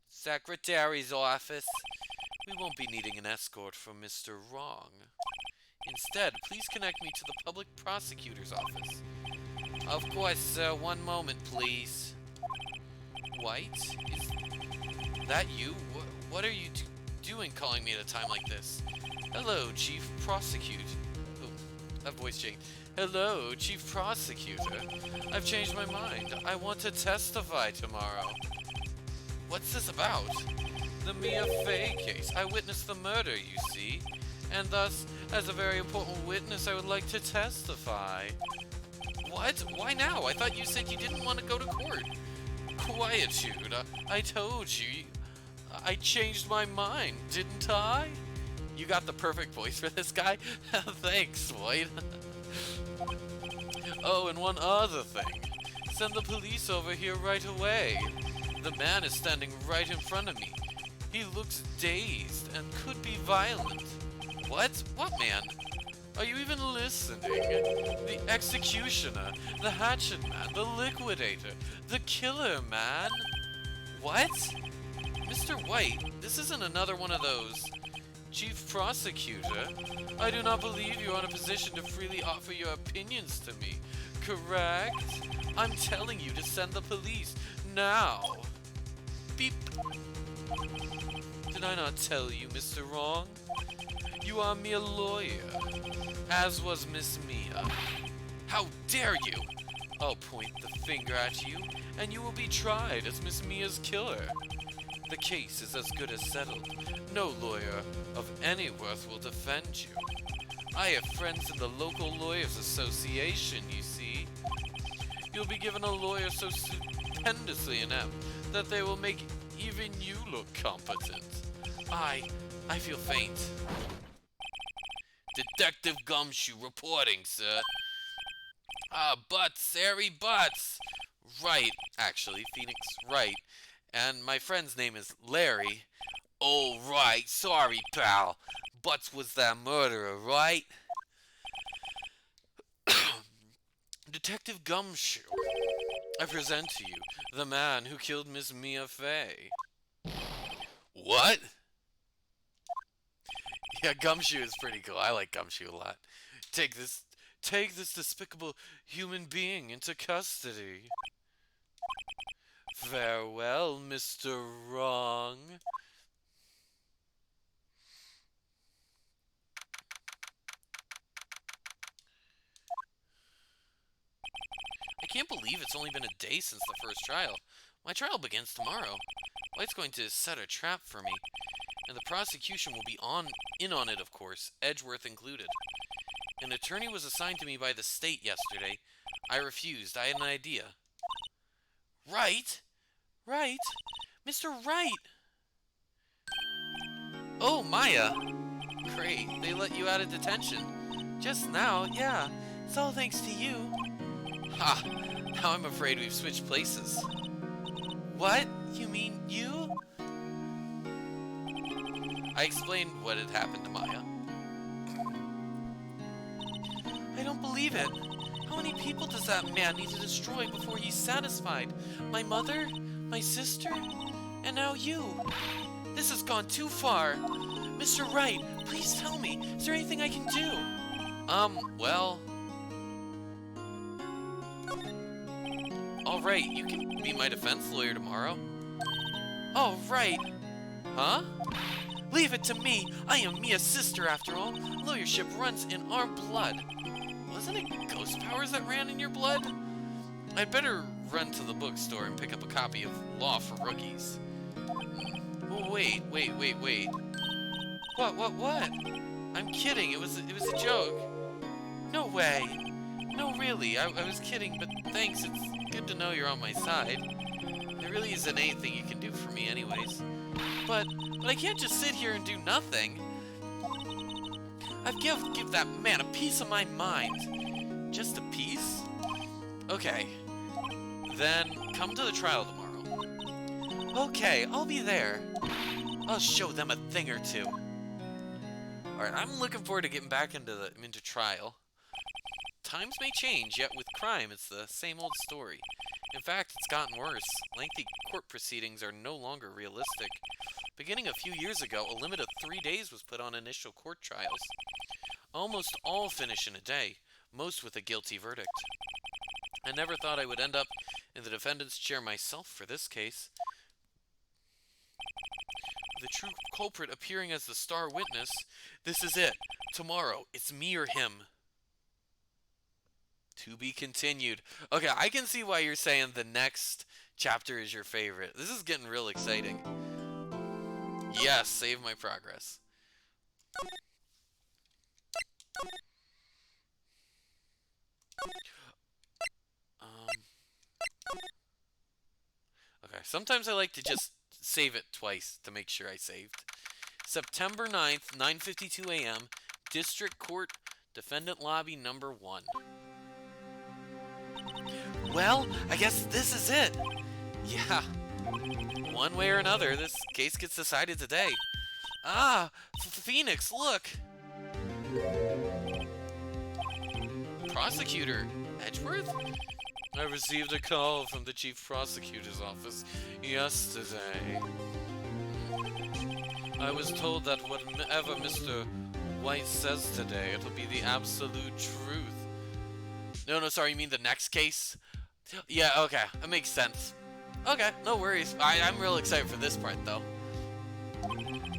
Secretary's office. We won't be needing an escort from Mr. Wrong. Instead, please connect me to the public prosecutor's office. Of course, sir. One moment, please. White? Is that you? What are you doing calling me at a time like this? Hello, Chief Prosecutor. Oh, that voice changed. Hello, Chief Prosecutor. I've changed my mind. I want to testify tomorrow. What's this about? The Mia Fey case. I witnessed the murder, you see. And thus, as a very important witness, I would like to testify. What? Why now? I thought you said you didn't want to go to court. Quietude. I told you. I changed my mind, didn't I? You got the perfect voice for this guy? Thanks, White. Oh, and one other thing. Send the police over here right away. The man is standing right in front of me. He looks dazed and could be violent. What? What man? Are you even listening? The executioner, the hatchet man, the liquidator, the killer man? What? Mr. White, this isn't another one of those. Chief Prosecutor, I do not believe you are in a position to freely offer your opinions to me, correct? I'm telling you to send the police, now. Beep. Did I not tell you, Mr. Wrong? You are me a lawyer, as was Miss Mia. How dare you! I'll point the finger at you, and you will be tried as Miss Mia's killer. The case is as good as settled. No lawyer of any worth will defend you. I have friends in the local lawyers association, you see. You'll be given a lawyer so stupendously inept that they will make even you look competent. I feel faint. Detective Gumshoe reporting, sir. Butts, Harry Butts. Right, actually, Phoenix, right. And my friend's name is Larry. Oh, right, sorry, pal. Butts was that murderer, right? Detective Gumshoe, I present to you the man who killed Miss Mia Fey. What? Yeah, Gumshoe is pretty cool. I like Gumshoe a lot. Take this despicable human being into custody. Farewell, Mr. Wrong. I can't believe it's only been a day since the first trial. My trial begins tomorrow. White's going to set a trap for me. And the prosecution will be in on it, of course, Edgeworth included. An attorney was assigned to me by the state yesterday. I refused. I had an idea. Right? Right? Mr. Wright! Oh, Maya! Great, they let you out of detention. Just now, yeah. It's all thanks to you. Ha! Now I'm afraid we've switched places. What? You mean you? I explained what had happened to Maya. I don't believe it. How many people does that man need to destroy before he's satisfied? My mother? My sister? And now you. This has gone too far. Mr. Wright, please tell me, is there anything I can do? Well... Alright, you can be my defense lawyer tomorrow. Oh, right. Huh? Leave it to me. I am Mia's sister, after all. Lawyership runs in our blood. Wasn't it ghost powers that ran in your blood? I'd better run to the bookstore and pick up a copy of Law for Rookies. Oh, wait. What? I'm kidding. It was a joke. No way. No, really, I was kidding, but thanks. It's good to know you're on my side. There really isn't anything you can do for me anyways. But I can't just sit here and do nothing. I've give that man a piece of my mind. Just a piece? Okay. Then come to the trial tomorrow. Okay, I'll be there. I'll show them a thing or two. Alright, I'm looking forward to getting back into trial. Times may change, yet with crime, it's the same old story. In fact, it's gotten worse. Lengthy court proceedings are no longer realistic. Beginning a few years ago, a limit of 3 days was put on initial court trials. Almost all finish in a day, most with a guilty verdict. I never thought I would end up in the defendant's chair myself for this case. The true culprit appearing as the star witness. This is it. Tomorrow, it's me or him. To be continued. Okay, I can see why you're saying the next chapter is your favorite. This is getting real exciting. Yes, save my progress. Okay, sometimes I like to just save it twice to make sure I saved. September 9th, 9:52 a.m., District Court, Defendant Lobby number 1. Well, I guess this is it. Yeah. One way or another, this case gets decided today. Ah, Phoenix, look! Prosecutor, Edgeworth? I received a call from the Chief Prosecutor's office yesterday. I was told that whatever Mr. White says today, it'll be the absolute truth. No, sorry, you mean the next case? Yeah, okay, that makes sense. Okay, no worries. I'm real excited for this part, though.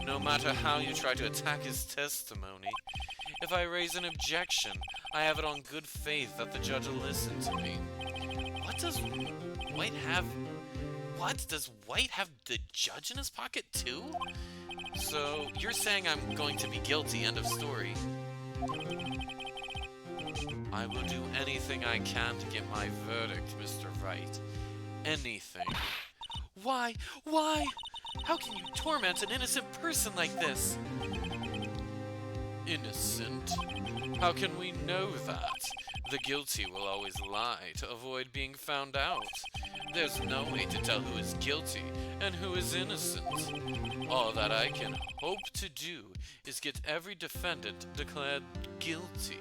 No matter how you try to attack his testimony, if I raise an objection, I have it on good faith that the judge will listen to me. What does White have? What? Does White have the judge in his pocket, too? So, you're saying I'm going to be guilty, end of story. I will do anything I can to get my verdict, Mr. Wright. Anything. Why? Why? How can you torment an innocent person like this? Innocent? How can we know that? The guilty will always lie to avoid being found out. There's no way to tell who is guilty and who is innocent. All that I can hope to do is get every defendant declared guilty.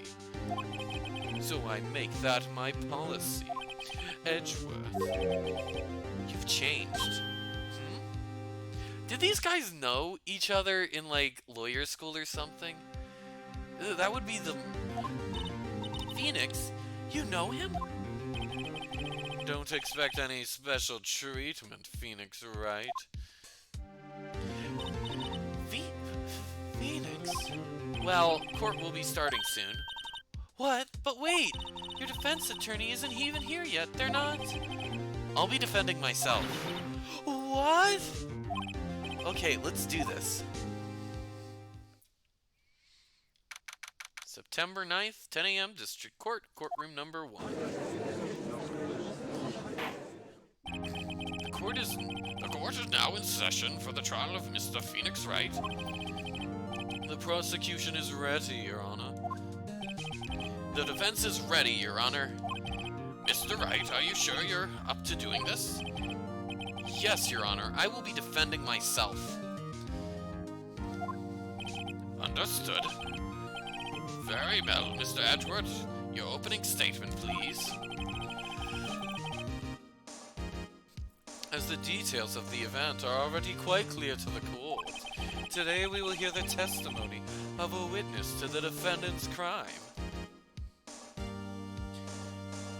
So I make that my policy. Edgeworth, you've changed. Did these guys know each other in, like, lawyer school or something? That would be the... Phoenix, you know him? Don't expect any special treatment, Phoenix, right? Phoenix? Well, court will be starting soon. What? But wait! Your defense attorney isn't even here yet. They're not? I'll be defending myself. What? Okay, let's do this. September 9th, 10 a.m., District Court, courtroom number 1. The court is now in session for the trial of Mr. Phoenix Wright. The prosecution is ready, Your Honor. The defense is ready, Your Honor. Mr. Wright, are you sure you're up to doing this? Yes, Your Honor. I will be defending myself. Understood. Very well, Mr. Edgeworth. Your opening statement, please. As the details of the event are already quite clear to the court, today we will hear the testimony of a witness to the defendant's crime.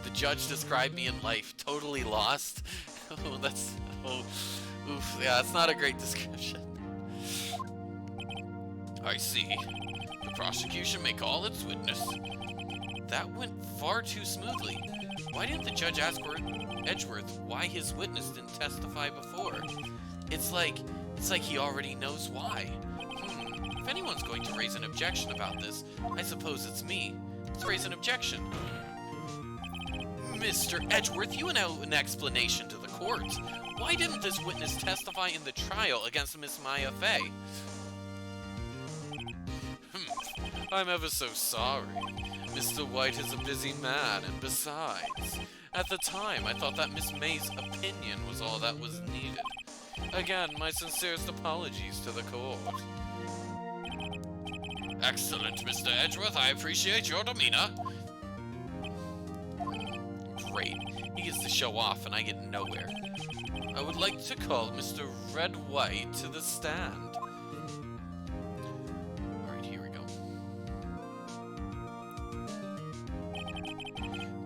The judge described me in life totally lost. Oh, that's... Oh, oof. Yeah, that's not a great description. I see. The prosecution may call its witness. That went far too smoothly. Why didn't the judge ask Edgeworth why his witness didn't testify before? It's like he already knows why. If anyone's going to raise an objection about this, I suppose it's me. Let's raise an objection. Mr. Edgeworth, you owe an explanation to the court. Why didn't this witness testify in the trial against Miss Maya Fey? I'm ever so sorry. Mr. White is a busy man, and besides, at the time I thought that Miss May's opinion was all that was needed. Again, my sincerest apologies to the court. Excellent, Mr. Edgeworth. I appreciate your demeanor. Great. He gets to show off and I get nowhere. I would like to call Mr. Red White to the stand. Alright, here we go.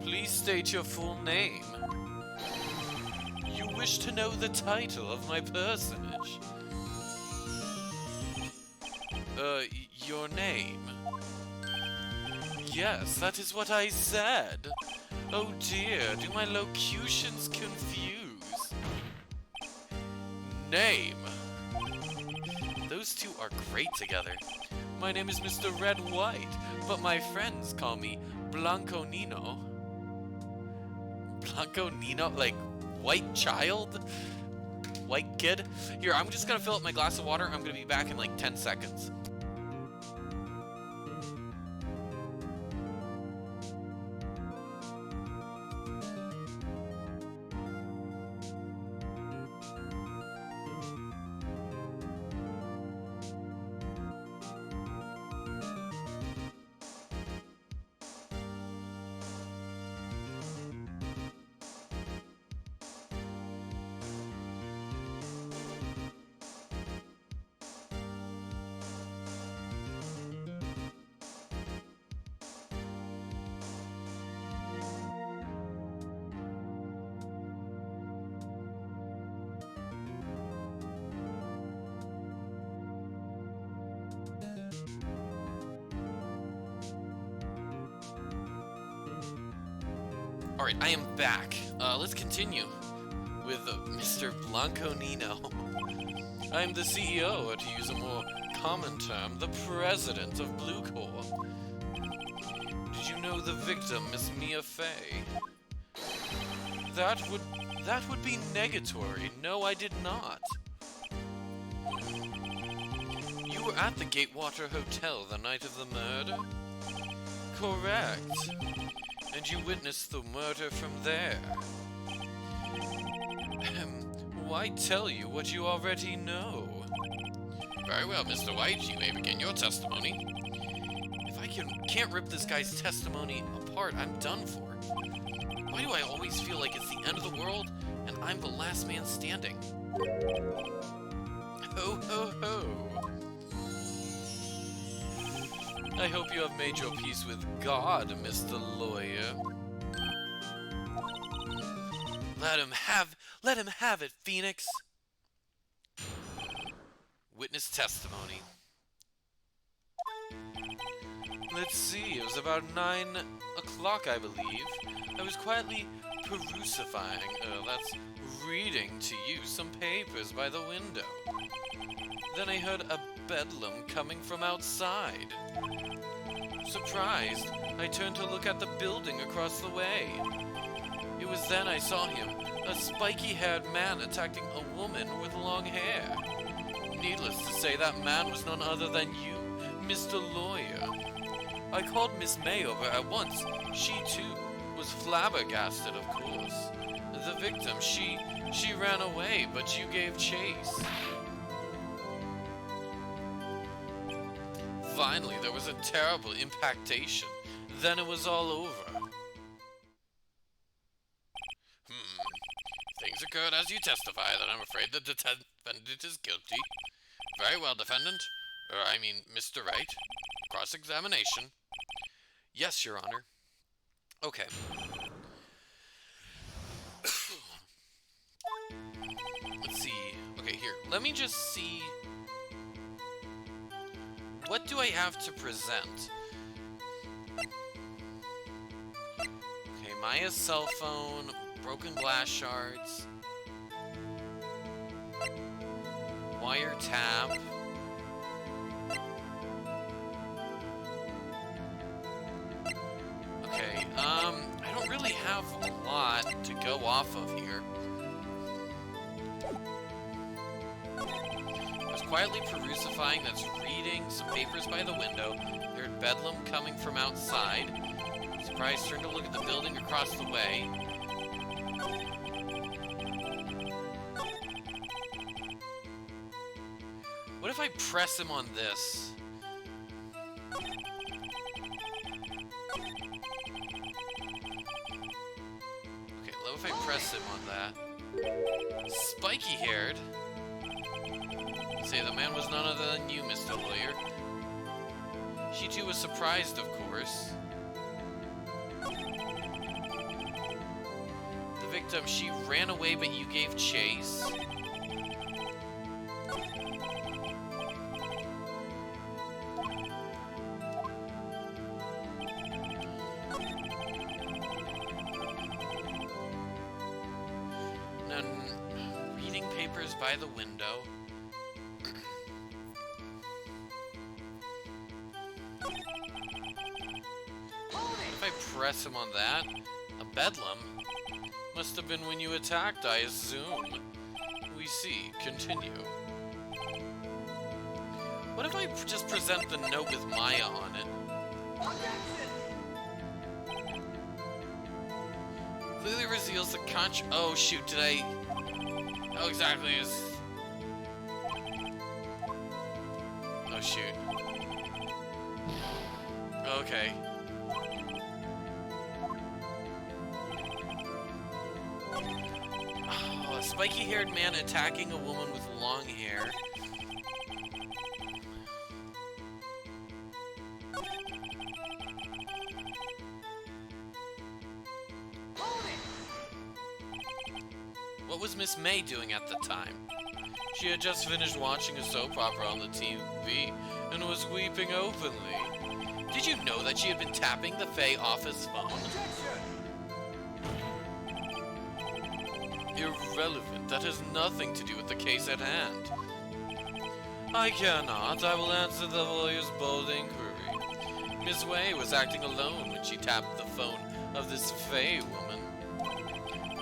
Please state your full name. You wish to know the title of my personage? Your name? Yes, that is what I said. Oh dear, do my locutions confuse? Name. Those two are great together. My name is Mr. Red White, but my friends call me Blanco Nino. Blanco Nino? Like, white child? White kid? Here, I'm just gonna fill up my glass of water. I'm gonna be back in like 10 seconds. Alright, I am back. Let's continue with Mr. Blanco Nino. I am the CEO, or to use a more common term, the president of Blue Corps. Did you know the victim, Miss Mia Fey? That would be negatory. No, I did not. You were at the Gatewater Hotel the night of the murder? Correct. And you witnessed the murder from there. Why tell you what you already know? Very well, Mr. White, you may begin your testimony. If I can't rip this guy's testimony apart, I'm done for. Why do I always feel like it's the end of the world and I'm the last man standing? Ho ho ho! I hope you have made your peace with God, Mr. Lawyer. Let him have it, Phoenix. Witness testimony. Let's see, it was about 9 o'clock, I believe. I was quietly that's reading to you some papers by the window. Then I heard a bedlam coming from outside. Surprised, I turned to look at the building across the way. It was then I saw him, a spiky-haired man attacking a woman with long hair. Needless to say, that man was none other than you, Mr. Lawyer. I called Miss May over at once. She, too, was flabbergasted, of course. The victim, she ran away, but you gave chase. Finally, there was a terrible impactation. Then it was all over. Things occurred as you testify, that I'm afraid the defendant is guilty. Very well, defendant. Mr. Wright. Cross-examination. Yes, Your Honor. Okay. Let's see. Okay, here. Let me just see. What do I have to present? Okay, Maya's cell phone, broken glass shards, wiretap. Okay, I don't really have a off of here. I was quietly perusifying, that's reading some papers by the window. Heard bedlam coming from outside. Surprised, turned to look at the building across the way. What if I press him on this? Okay, what if I press him on that? Spiky-haired? Say, the man was none other than you, Mr. Lawyer. She too was surprised, of course. The victim, she ran away, but you gave chase. Reading papers by the window. If I press him on that, a bedlam? Must have been when you attacked, I assume. We see. Continue. What if I just present the note with Maya on it? Clearly reveals the oh shoot, did I... Oh, exactly is... Oh shoot. Okay. Oh, a spiky-haired man attacking a woman with long hair. What was Miss May doing at the time? She had just finished watching a soap opera on the TV and was weeping openly. Did you know that she had been tapping the Fae office phone? Irrelevant. That has nothing to do with the case at hand. I cannot. I will answer the lawyer's bold inquiry. Miss Way was acting alone when she tapped the phone of this Fae woman.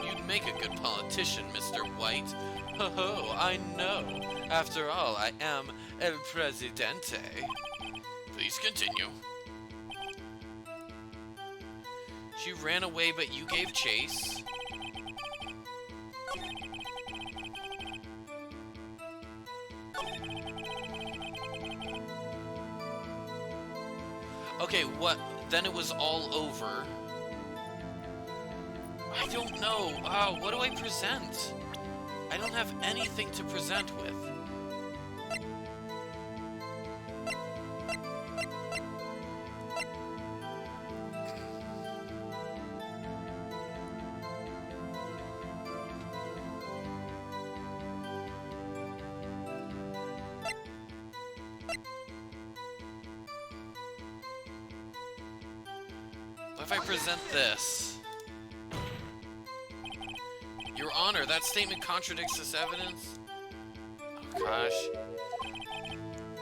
You'd make a good politician, Mr. White. Ho ho, I know. After all, I am El Presidente. Please continue. She ran away, but you gave chase. Okay, what? Then it was all over. I don't know. What do I present? I don't have anything to present with. What if I present this? Your Honor, that statement contradicts this evidence? Oh gosh.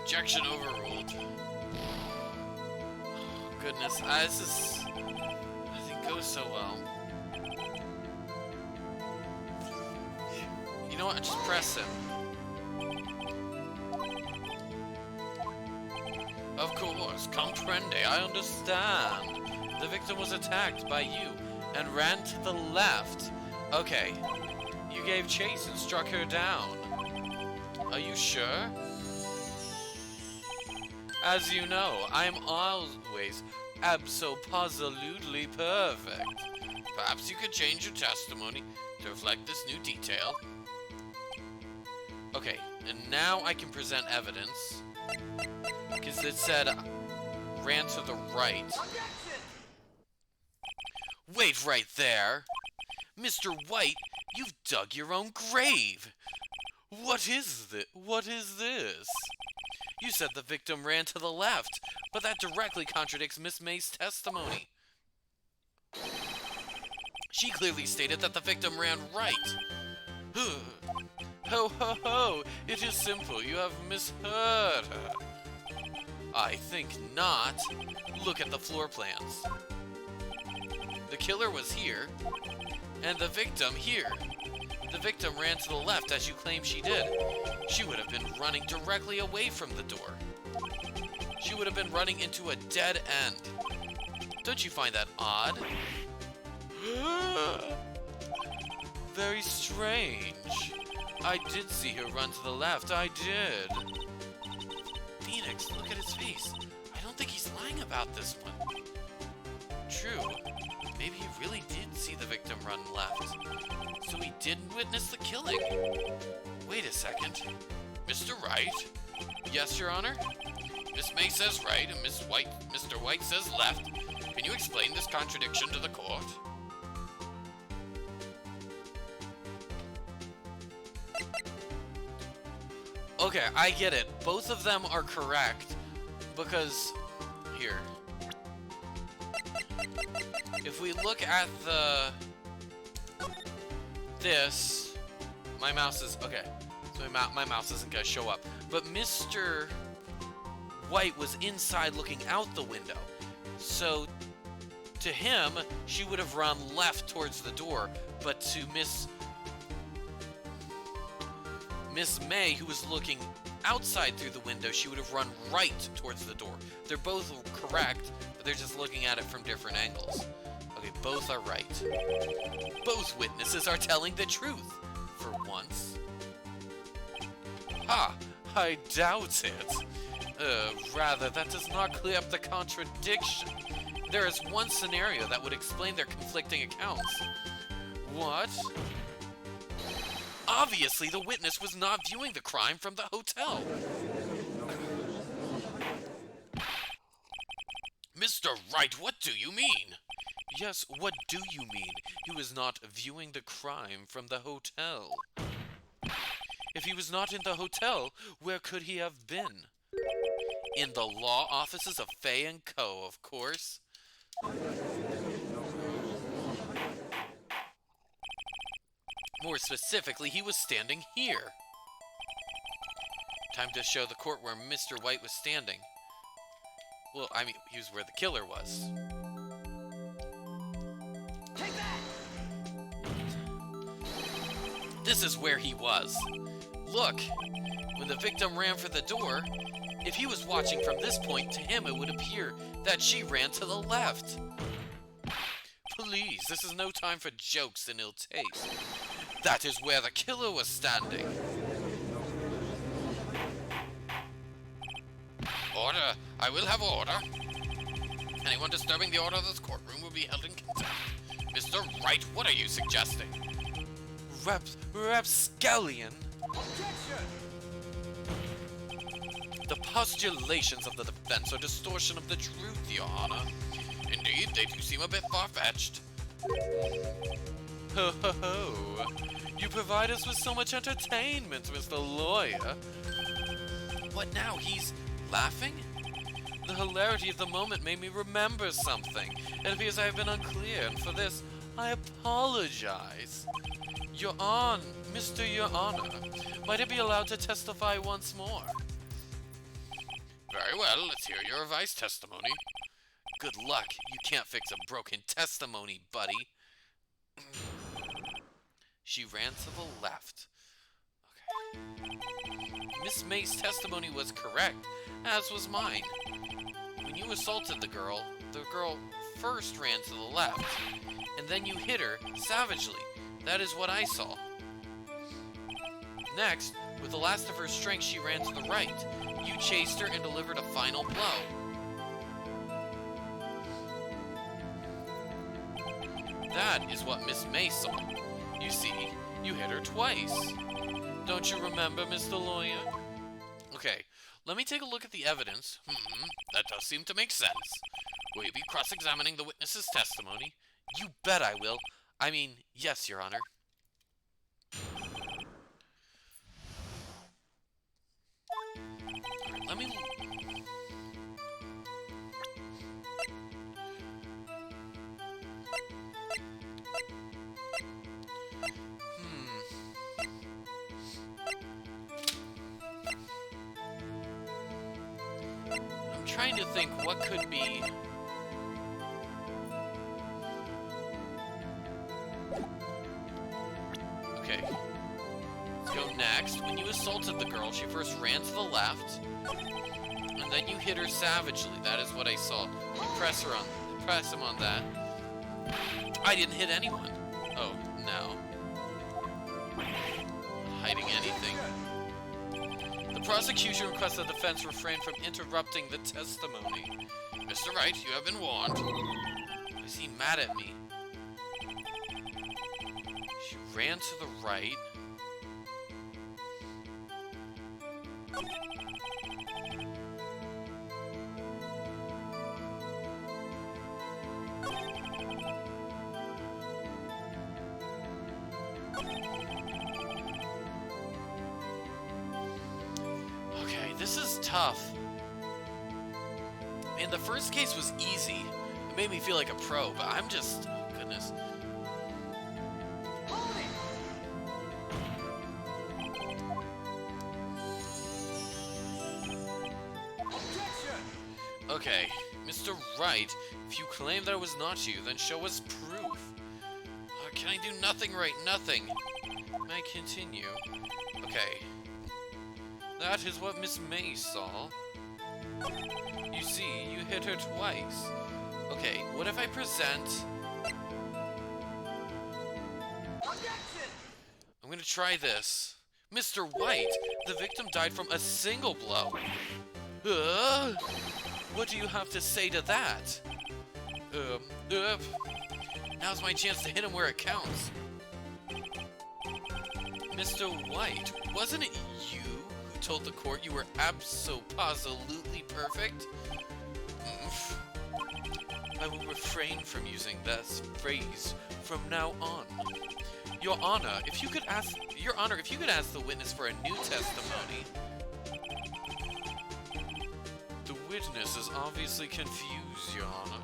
Objection overruled. Oh, goodness, this doesn't go so well. You know what? Just press him. Of course, comprende, I understand. The victim was attacked by you and ran to the left. Okay. You gave chase and struck her down. Are you sure? As you know, I'm always abso-positively perfect. Perhaps you could change your testimony to reflect this new detail. Okay, and now I can present evidence. Because it said, ran to the right. Wait right there! Mr. White, you've dug your own grave! What is this? What is this? You said the victim ran to the left, but that directly contradicts Miss May's testimony. She clearly stated that the victim ran right. Ho ho ho! It is simple, you have misheard her. I think not. Look at the floor plans. The killer was here, And the victim here. The victim ran to the left as you claim she did. She would have been running directly away from the door. She would have been running into a dead end. Don't you find that odd? Very strange. I did see her run to the left, I did. Phoenix, look at his face. I don't think he's lying about this one. True. Maybe he really did see the victim run left. So he didn't witness the killing. Wait a second. Mr. Wright? Yes, Your Honor? Miss May says right and Mr. White says left. Can you explain this contradiction to the court? Okay, I get it. Both of them are correct because here. If we look at this, my mouse is okay. So my mouse isn't gonna show up. But Mr. White was inside looking out the window. So to him, she would have run left towards the door, but to Miss May, who was looking outside through the window, she would have run right towards the door. They're both correct, but they're just looking at it from different angles. Okay, both are right. Both witnesses are telling the truth, for once. Ha! I doubt it. Rather, that does not clear up the contradiction. There is one scenario that would explain their conflicting accounts. What? Obviously, the witness was not viewing the crime from the hotel. Mr. Wright, what do you mean? Yes, what do you mean? He was not viewing the crime from the hotel. If he was not in the hotel, where could he have been? In the law offices of Fay & Co., of course. More specifically, he was standing here. Time to show the court where Mr. White was standing. Well, I mean, he was where the killer was. Take that! This is where he was. Look, when the victim ran for the door, if he was watching from this point, to him it would appear that she ran to the left. Please, this is no time for jokes and ill taste. That is where the killer was standing. Order! I will have order. Anyone disturbing the order of this courtroom will be held in contempt. Mr. Wright, what are you suggesting? Rapscallion. Objection! The postulations of the defense are distortion of the truth, Your Honor. Indeed, they do seem a bit far-fetched. Ho ho ho! You provide us with so much entertainment, Mr. Lawyer. What now? He's laughing? The hilarity of the moment made me remember something. It appears I have been unclear, and for this, I apologize. Your Honor, Mr. Your Honor, might I be allowed to testify once more? Very well, let's hear your revised testimony. Good luck. You can't fix a broken testimony, buddy. She ran to the left. Okay. Miss May's testimony was correct, as was mine. When you assaulted the girl first ran to the left, and then you hit her savagely. That is what I saw. Next, with the last of her strength, she ran to the right. You chased her and delivered a final blow. That is what Miss May saw. You see, you hit her twice. Don't you remember, Mr. Lawyer? Okay, let me take a look at the evidence. That does seem to make sense. Will you be cross-examining the witness's testimony? You bet I will. I mean, yes, Your Honor. Let me... I'm trying to think what could be... when you assaulted the girl, she first ran to the left, and then you hit her savagely. That is what I saw. You press him on that. I didn't hit anyone. Oh, no. Hiding anything. The prosecution requests the defense refrain from interrupting the testimony. Mr. Wright, you have been warned. Is he mad at me? She ran to the right. Okay, this is tough. Man, the first case was easy. It made me feel like a pro, but I'm just... goodness. Objection! Okay, Mr. Wright, if you claim that it was not you, then show us proof. Can I do nothing right? Nothing. May I continue? Okay. That is what Miss May saw. You see, you hit her twice. Okay, what if I present... Objection! I'm gonna try this. Mr. White, the victim died from a single blow. What do you have to say to that? Now's my chance to hit him where it counts. Mr. White, wasn't it you who told the court you were abso-positively perfect? I will refrain from using this phrase from now on. Your Honor, if you could ask the witness for a new testimony. The witness is obviously confused, Your Honor.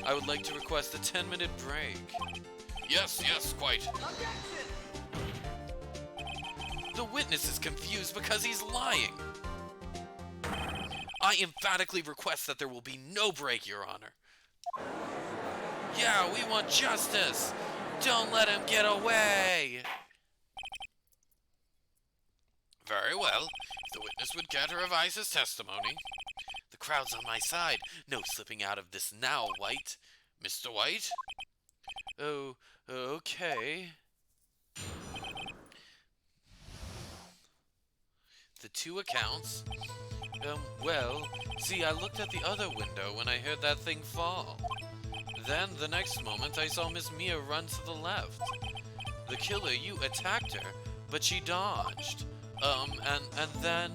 I would like to request a 10-minute break. Yes, quite. Objection! The witness is confused because he's lying. I emphatically request that there will be no break, Your Honor. Yeah, we want justice! Don't let him get away! Very well. If the witness would care to revise his testimony. The crowd's on my side. No slipping out of this now, White. Mr. White? Oh, okay. The two accounts? Well, see, I looked at the other window when I heard that thing fall. Then, the next moment, I saw Miss Mia run to the left. The killer, you attacked her, but she dodged. And then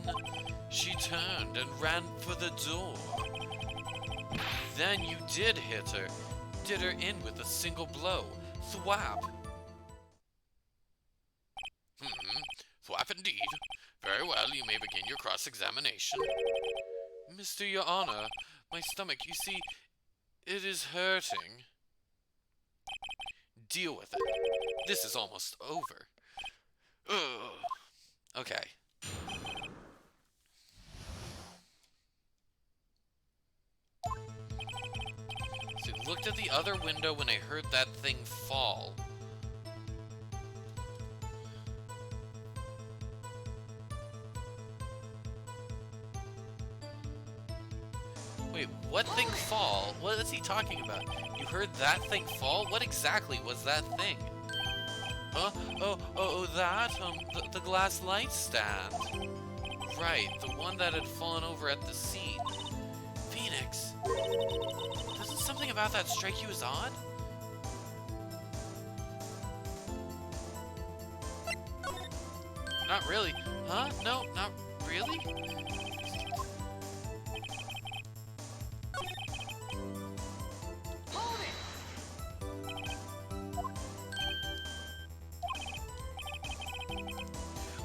she turned and ran for the door. Then you did hit her. Did her in with a single blow. Thwap. Thwap indeed. Very well, you may begin your cross-examination. Mr. Your Honor, my stomach, you see, it is hurting. Deal with it. This is almost over. Ugh. Okay. So I looked at the other window when I heard that thing fall. Wait, what thing fall? What is he talking about? You heard that thing fall? What exactly was that thing? Huh? Oh, that? The glass light stand. Right, the one that had fallen over at the scene. Phoenix, doesn't something about that strike you as odd? Not really. Huh? No, not really? Hold it!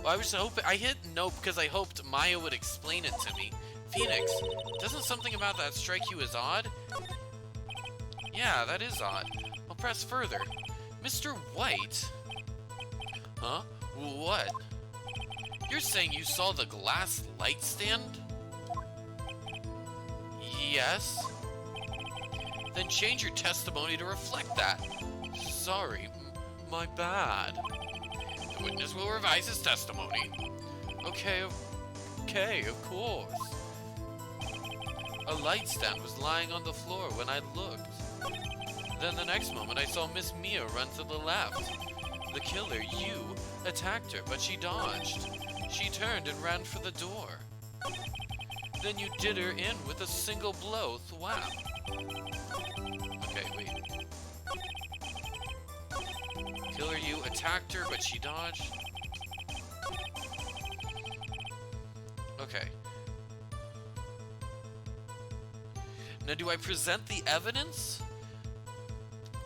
Well, I was hoping I hit no because I hoped Maya would explain it to me. Phoenix, doesn't something about that strike you as odd? Yeah, that is odd. I'll press further. Mr. White? Huh? What? You're saying you saw the glass light stand? Yes. Then change your testimony to reflect that. Sorry, my bad. The witness will revise his testimony. Okay, okay, of course. A light stand was lying on the floor when I looked. Then the next moment I saw Miss Mia run to the left. The killer, you, attacked her, but she dodged. She turned and ran for the door. Then you did her in with a single blow, thwap. Okay, wait. Killer, you attacked her, but she dodged. Okay. Now, do I present the evidence?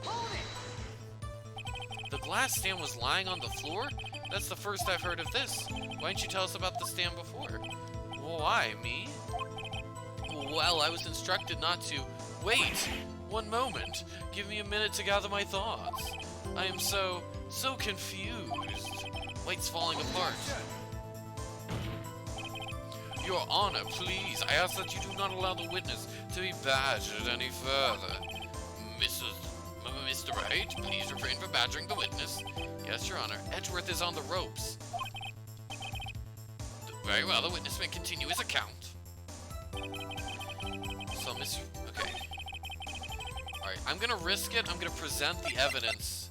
Hold it! The glass stand was lying on the floor? That's the first I've heard of this. Why didn't you tell us about the stand before? Why, me? Well, I was instructed not to. Wait! One moment. Give me a minute to gather my thoughts. I am so confused. Light's falling apart. Your Honor, please, I ask that you do not allow the witness to be badgered any further. Mr. Wright, please refrain from badgering the witness. Yes, Your Honor. Edgeworth is on the ropes. Very well, the witness may continue his account. So, okay. Alright, I'm gonna risk it. I'm gonna present the evidence.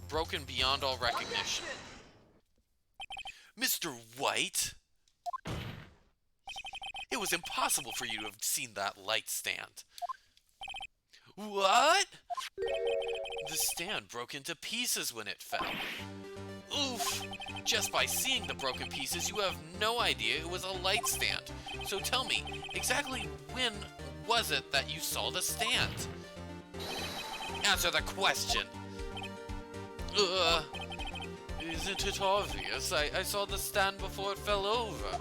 Broken beyond all recognition. Mr. White? It was impossible for you to have seen that light stand. What? The stand broke into pieces when it fell. Oof! Just by seeing the broken pieces, you have no idea it was a light stand. So tell me, exactly when was it that you saw the stand? Answer the question! Isn't it obvious? I saw the stand before it fell over.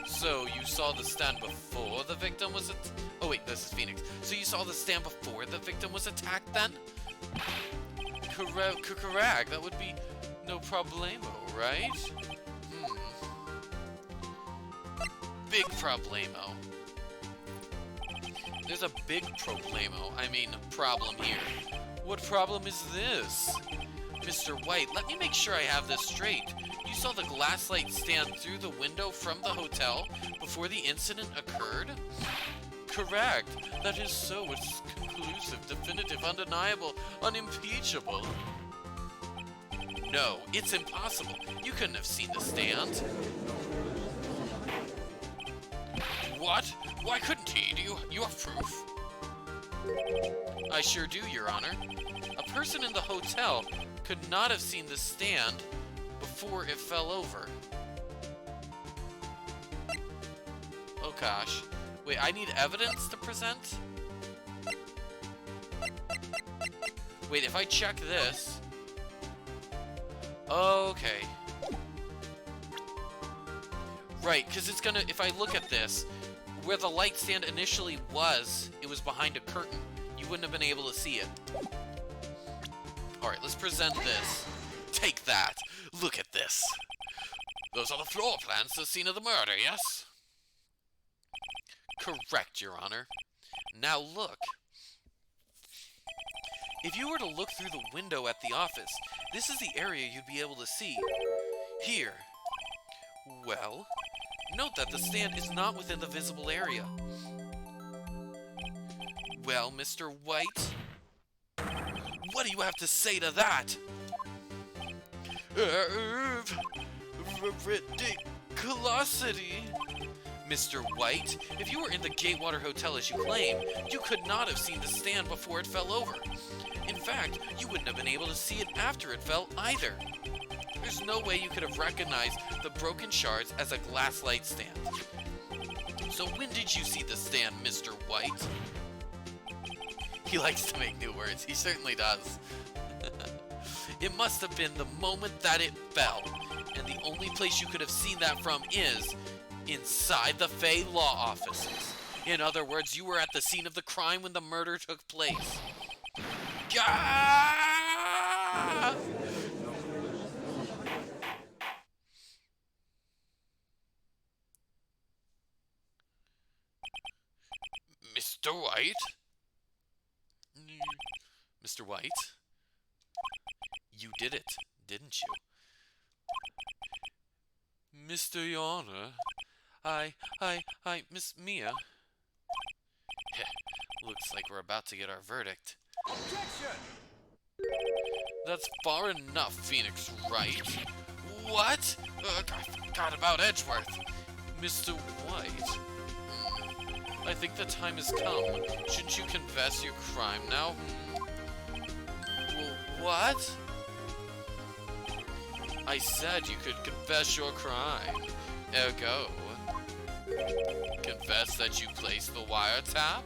So, you saw the stand before the victim was oh wait, this is Phoenix. So you saw the stand before the victim was attacked then? Correct. That would be no problemo, right? Big problemo. There's a big problem here. What problem is this? Mr. White, let me make sure I have this straight. You saw the glass light stand through the window from the hotel before the incident occurred? Correct. That is so. It's conclusive, definitive, undeniable, unimpeachable. No, it's impossible. You couldn't have seen the stand. What? Why couldn't he? Do you have proof? I sure do, Your Honor. A person in the hotel could not have seen the stand before it fell over. Oh gosh. Wait, I need evidence to present? Wait, if I check this... Okay. Right, because it's gonna... If I look at this, where the light stand initially was, it was behind a curtain. You wouldn't have been able to see it. Alright, let's present this. Take that! Look at this! Those are the floor plans to the scene of the murder, yes? Correct, Your Honor. Now look. If you were to look through the window at the office, this is the area you'd be able to see. Here. Well, note that the stand is not within the visible area. Well, Mr. White, what do you have to say to that? Ridiculosity. Mr. White, if you were in the Gatewater Hotel as you claim, you could not have seen the stand before it fell over. In fact, you wouldn't have been able to see it after it fell either. There's no way you could have recognized the broken shards as a glass light stand. So when did you see the stand, Mr. White? He likes to make new words. He certainly does. It must have been the moment that it fell. And the only place you could have seen that from is inside the Fey Law offices. In other words, you were at the scene of the crime when the murder took place. Gah! Mr. White? Mr. White? You did it, didn't you? Mr. Your Honor, Miss Mia. Looks like we're about to get our verdict. Objection! That's far enough, Phoenix Wright. What? I forgot about Edgeworth. Mr. White. I think the time has come. Shouldn't you confess your crime now? What? I said you could confess your crime. Ergo, confess that you placed the wiretap?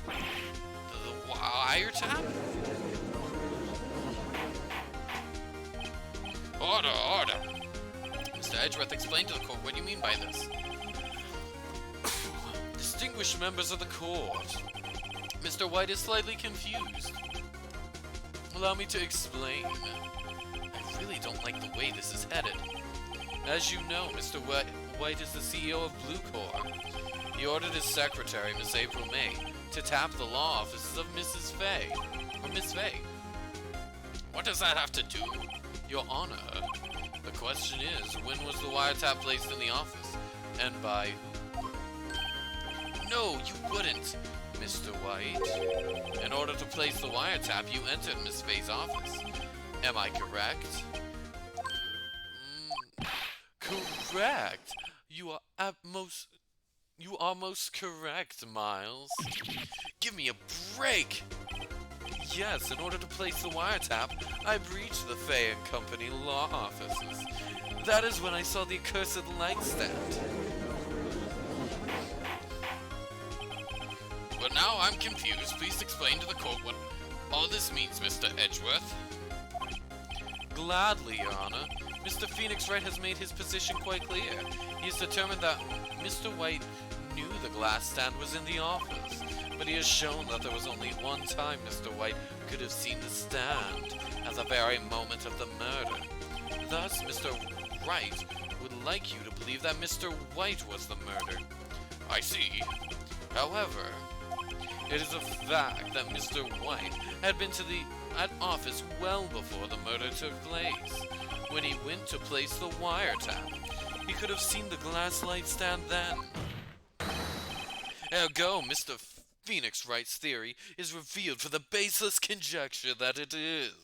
The wiretap? Order! Mr. Edgeworth, explain to the court what you mean by this. Distinguished members of the court, Mr. White is slightly confused. Allow me to explain. I really don't like the way this is headed. As you know, Mr. White is the CEO of Blue Corps. He ordered his secretary, Miss April May, to tap the law offices of Mrs. Fay. Or Miss Fay. What does that have to do? Your Honor, the question is, when was the wiretap placed in the office? And by who? No, you wouldn't, Mr. White. In order to place the wiretap, you entered Miss Fay's office. Am I correct? Correct! You are most correct, Miles. Give me a break! Yes, in order to place the wiretap, I breached the Fay and Company law offices. That is when I saw the accursed light stand. But now I'm confused. Please explain to the court what all this means, Mr. Edgeworth. Gladly, Your Honor. Mr. Phoenix Wright has made his position quite clear. He has determined that Mr. White knew the glass stand was in the office. But he has shown that there was only one time Mr. White could have seen the stand, at the very moment of the murder. Thus, Mr. Wright would like you to believe that Mr. White was the murderer. I see. However, it is a fact that Mr. White had been to the office well before the murder took place. When he went to place the wiretap, he could have seen the glass light stand then. Ergo, Mr. Phoenix Wright's theory is revealed for the baseless conjecture that it is.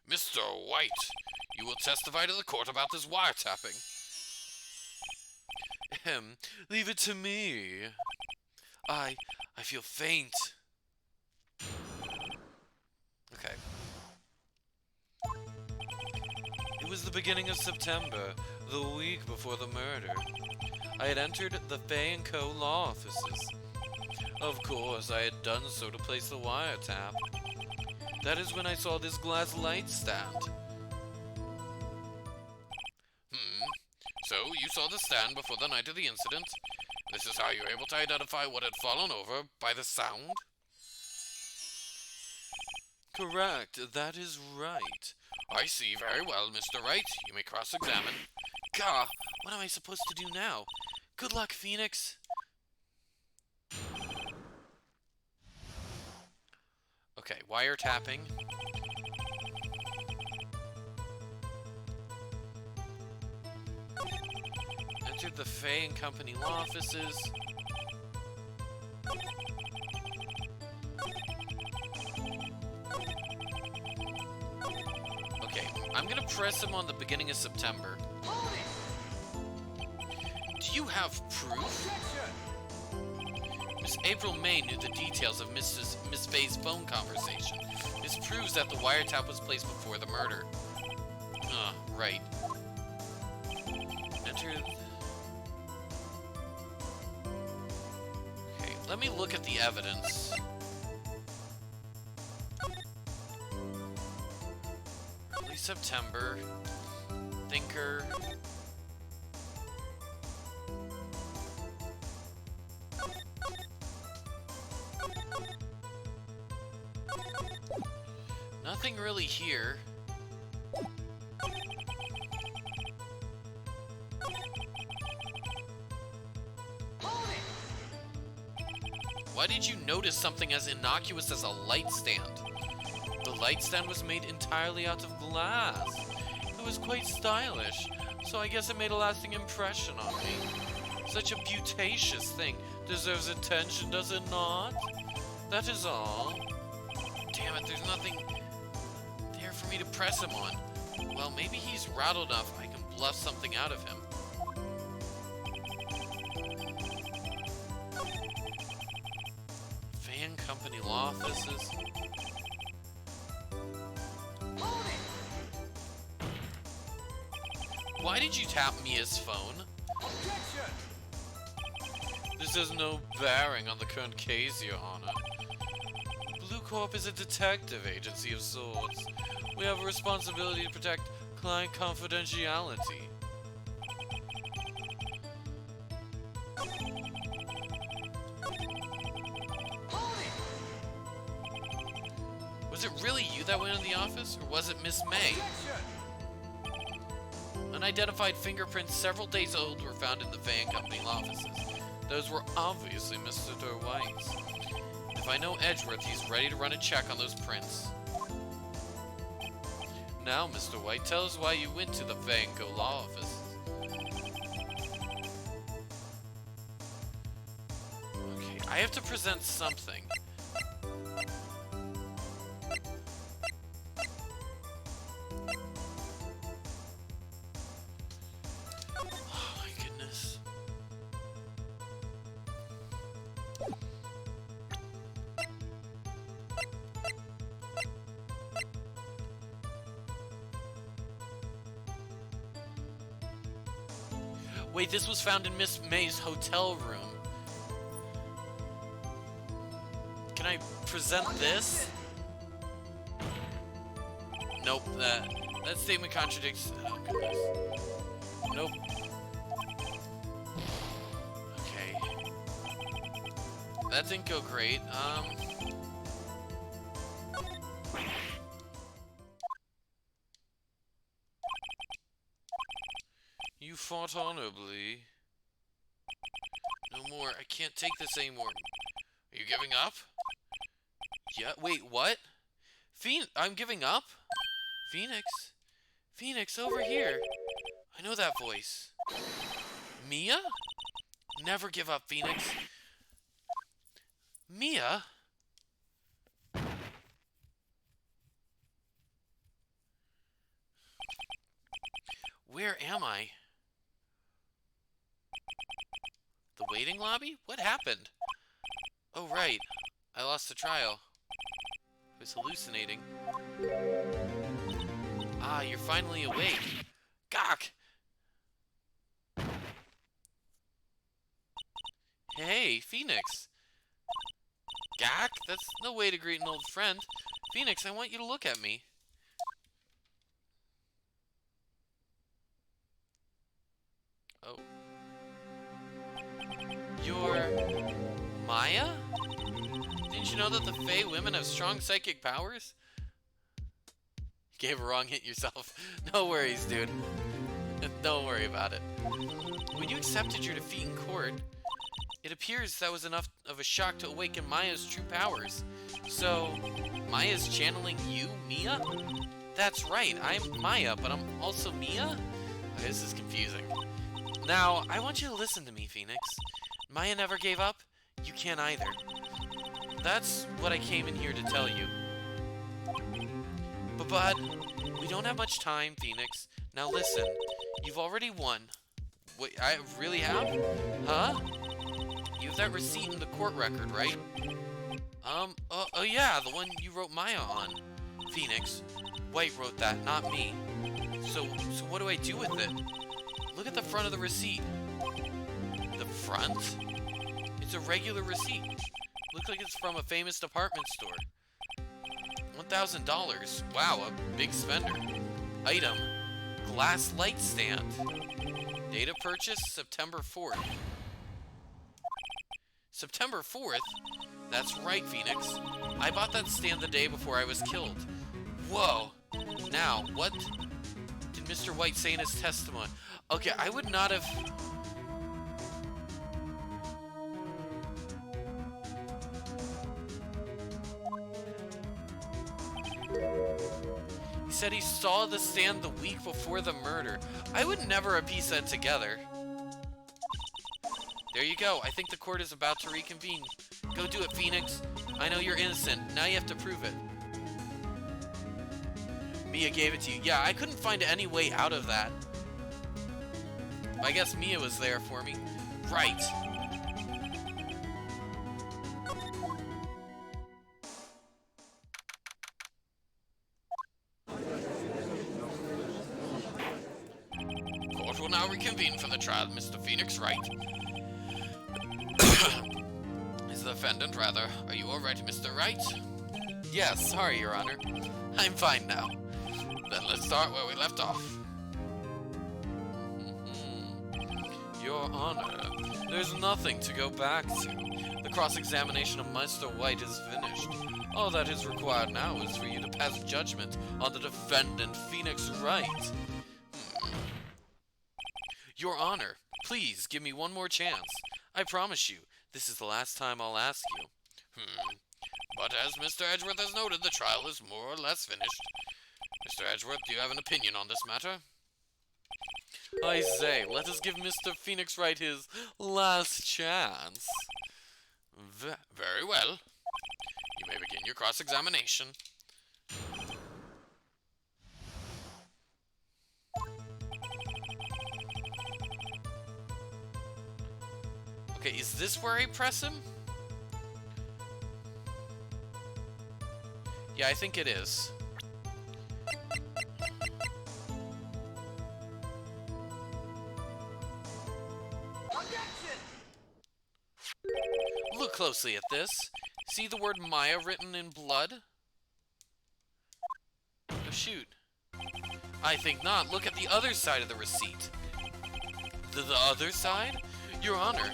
Mr. White, you will testify to the court about this wiretapping. Leave it to me. I feel faint. Okay. It was the beginning of September, the week before the murder. I had entered the Fay & Co. law offices. Of course, I had done so to place the wiretap. That is when I saw this glass light stand. So, you saw the stand before the night of the incident? This is how you were able to identify what had fallen over by the sound? Correct, that is right. I see, very well, Mr. Wright. You may cross-examine. Gah, what am I supposed to do now? Good luck, Phoenix. Okay, wiretapping. Entered the Fay & Company law offices. Okay, I'm gonna press him on the beginning of September. Do you have proof? Miss April May knew the details of Miss Fay's phone conversation. This proves that the wiretap was placed before the murder. Right. Enter... Okay, let me look at the evidence. Early September. Thinker. Nothing really here. Why did you notice something as innocuous as a light stand? The light stand was made entirely out of glass. It was quite stylish, so I guess it made a lasting impression on me. Such a beautacious thing deserves attention, does it not? That is all. Damn it, there's nothing there for me to press him on. Well, maybe he's rattled enough I can bluff something out of him. Fan company law offices. Why did you tap Mia's phone? Objection! This has no bearing on the current case, Your Honor. Blue Corp is a detective agency of sorts. We have a responsibility to protect client confidentiality. Was it really you that went in the office, or was it Miss May? Objection! Unidentified fingerprints several days old were found in the fan company offices. Those were obviously Mr. White's. If I know Edgeworth, he's ready to run a check on those prints. Now, Mr. White, tell us why you went to the Vanco law office. Okay, I have to present something. Oh my goodness. Wait, this was found in Miss May's hotel room. Can I present this? Nope, that statement contradicts. Oh, goodness. Nope. Okay. That didn't go great. You fought honorably. No more. I can't take this anymore. Are you giving up? Yeah. Wait, what? I'm giving up? Phoenix? Phoenix, over here. I know that voice. Mia? Never give up, Phoenix. Mia? Where am I? The waiting lobby? What happened? Oh, right. I lost the trial. I was hallucinating. Ah, you're finally awake. Gawk! Hey, Phoenix. Gawk? That's no way to greet an old friend. Phoenix, I want you to look at me. Oh. You're... Maya? Didn't you know that the Fae women have strong psychic powers? You gave a wrong hint yourself. No worries, dude. Don't worry about it. When you accepted your defeat in court, it appears that was enough of a shock to awaken Maya's true powers. So, Maya's channeling you, Mia? That's right, I'm Maya, but I'm also Mia? Okay, this is confusing. Now, I want you to listen to me, Phoenix. Maya never gave up. You can't either. That's what I came in here to tell you. But, we don't have much time, Phoenix. Now listen, you've already won. Wait, I really have? Huh? You have that receipt in the court record, right? Oh yeah, the one you wrote Maya on. Phoenix, White wrote that, not me. So what do I do with it? Look at the front of the receipt. The front? It's a regular receipt. Looks like it's from a famous department store. $1,000. Wow, a big spender. Item, glass light stand. Date of purchase, September 4th. September 4th? That's right, Phoenix. I bought that stand the day before I was killed. Whoa. Now, what did Mr. White say in his testimony? Okay, I would not have... said he saw the stand the week before the murder. I would never have pieced that together. There you go. I think the court is about to reconvene. Go do it, Phoenix. I know you're innocent. Now you have to prove it. Mia gave it to you. Yeah, I couldn't find any way out of that. I guess Mia was there for me. Right. Court will now reconvene for the trial of Mr. Phoenix Wright. Is the defendant, rather. Are you alright, Mr. Wright? Yes, sorry, Your Honor. I'm fine now. Then let's start where we left off. Your Honor, there's nothing to go back to. The cross-examination of Mr. White is finished. All that is required now is for you to pass judgment on the defendant, Phoenix Wright. Your Honor, please give me one more chance. I promise you, this is the last time I'll ask you. But as Mr. Edgeworth has noted, the trial is more or less finished. Mr. Edgeworth, do you have an opinion on this matter? I say, let us give Mr. Phoenix Wright his last chance. Very well. You may begin your cross-examination. Okay, is this where I press him? Yeah, I think it is. Objection! Look closely at this. See the word Maya written in blood? Oh, shoot. I think not. Look at the other side of the receipt. The other side? Your Honor,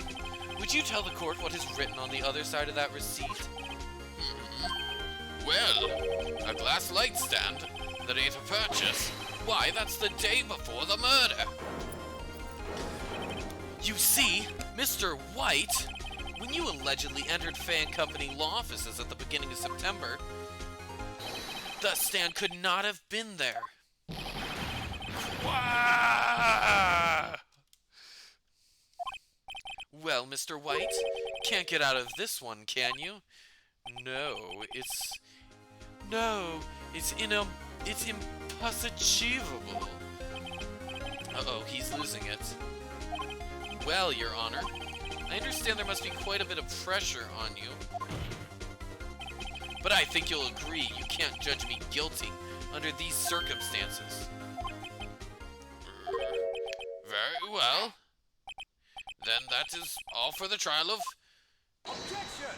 would you tell the court what is written on the other side of that receipt? Well, a glass light stand that ain't a purchase. Why, that's the day before the murder. You see, Mr. White, when you allegedly entered Fan Company law offices at the beginning of September, the stand could not have been there. Wah! Well, Mr. White, can't get out of this one, can you? No, it's impossible. Uh-oh, he's losing it. Well, Your Honor, I understand there must be quite a bit of pressure on you. But I think you'll agree you can't judge me guilty under these circumstances. Very well. Then that is all for the trial of... Objection!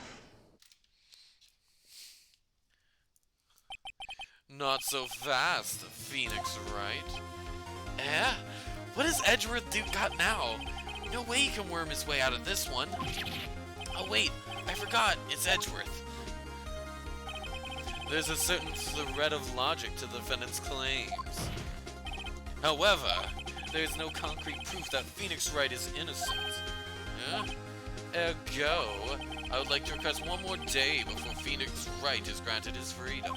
Not so fast, Phoenix Wright. Eh? What does Edgeworth got now? No way he can worm his way out of this one. Oh wait, I forgot, it's Edgeworth. There's a certain thread of logic to the defendant's claims. However, there's no concrete proof that Phoenix Wright is innocent. Ergo, I would like to request one more day before Phoenix Wright is granted his freedom.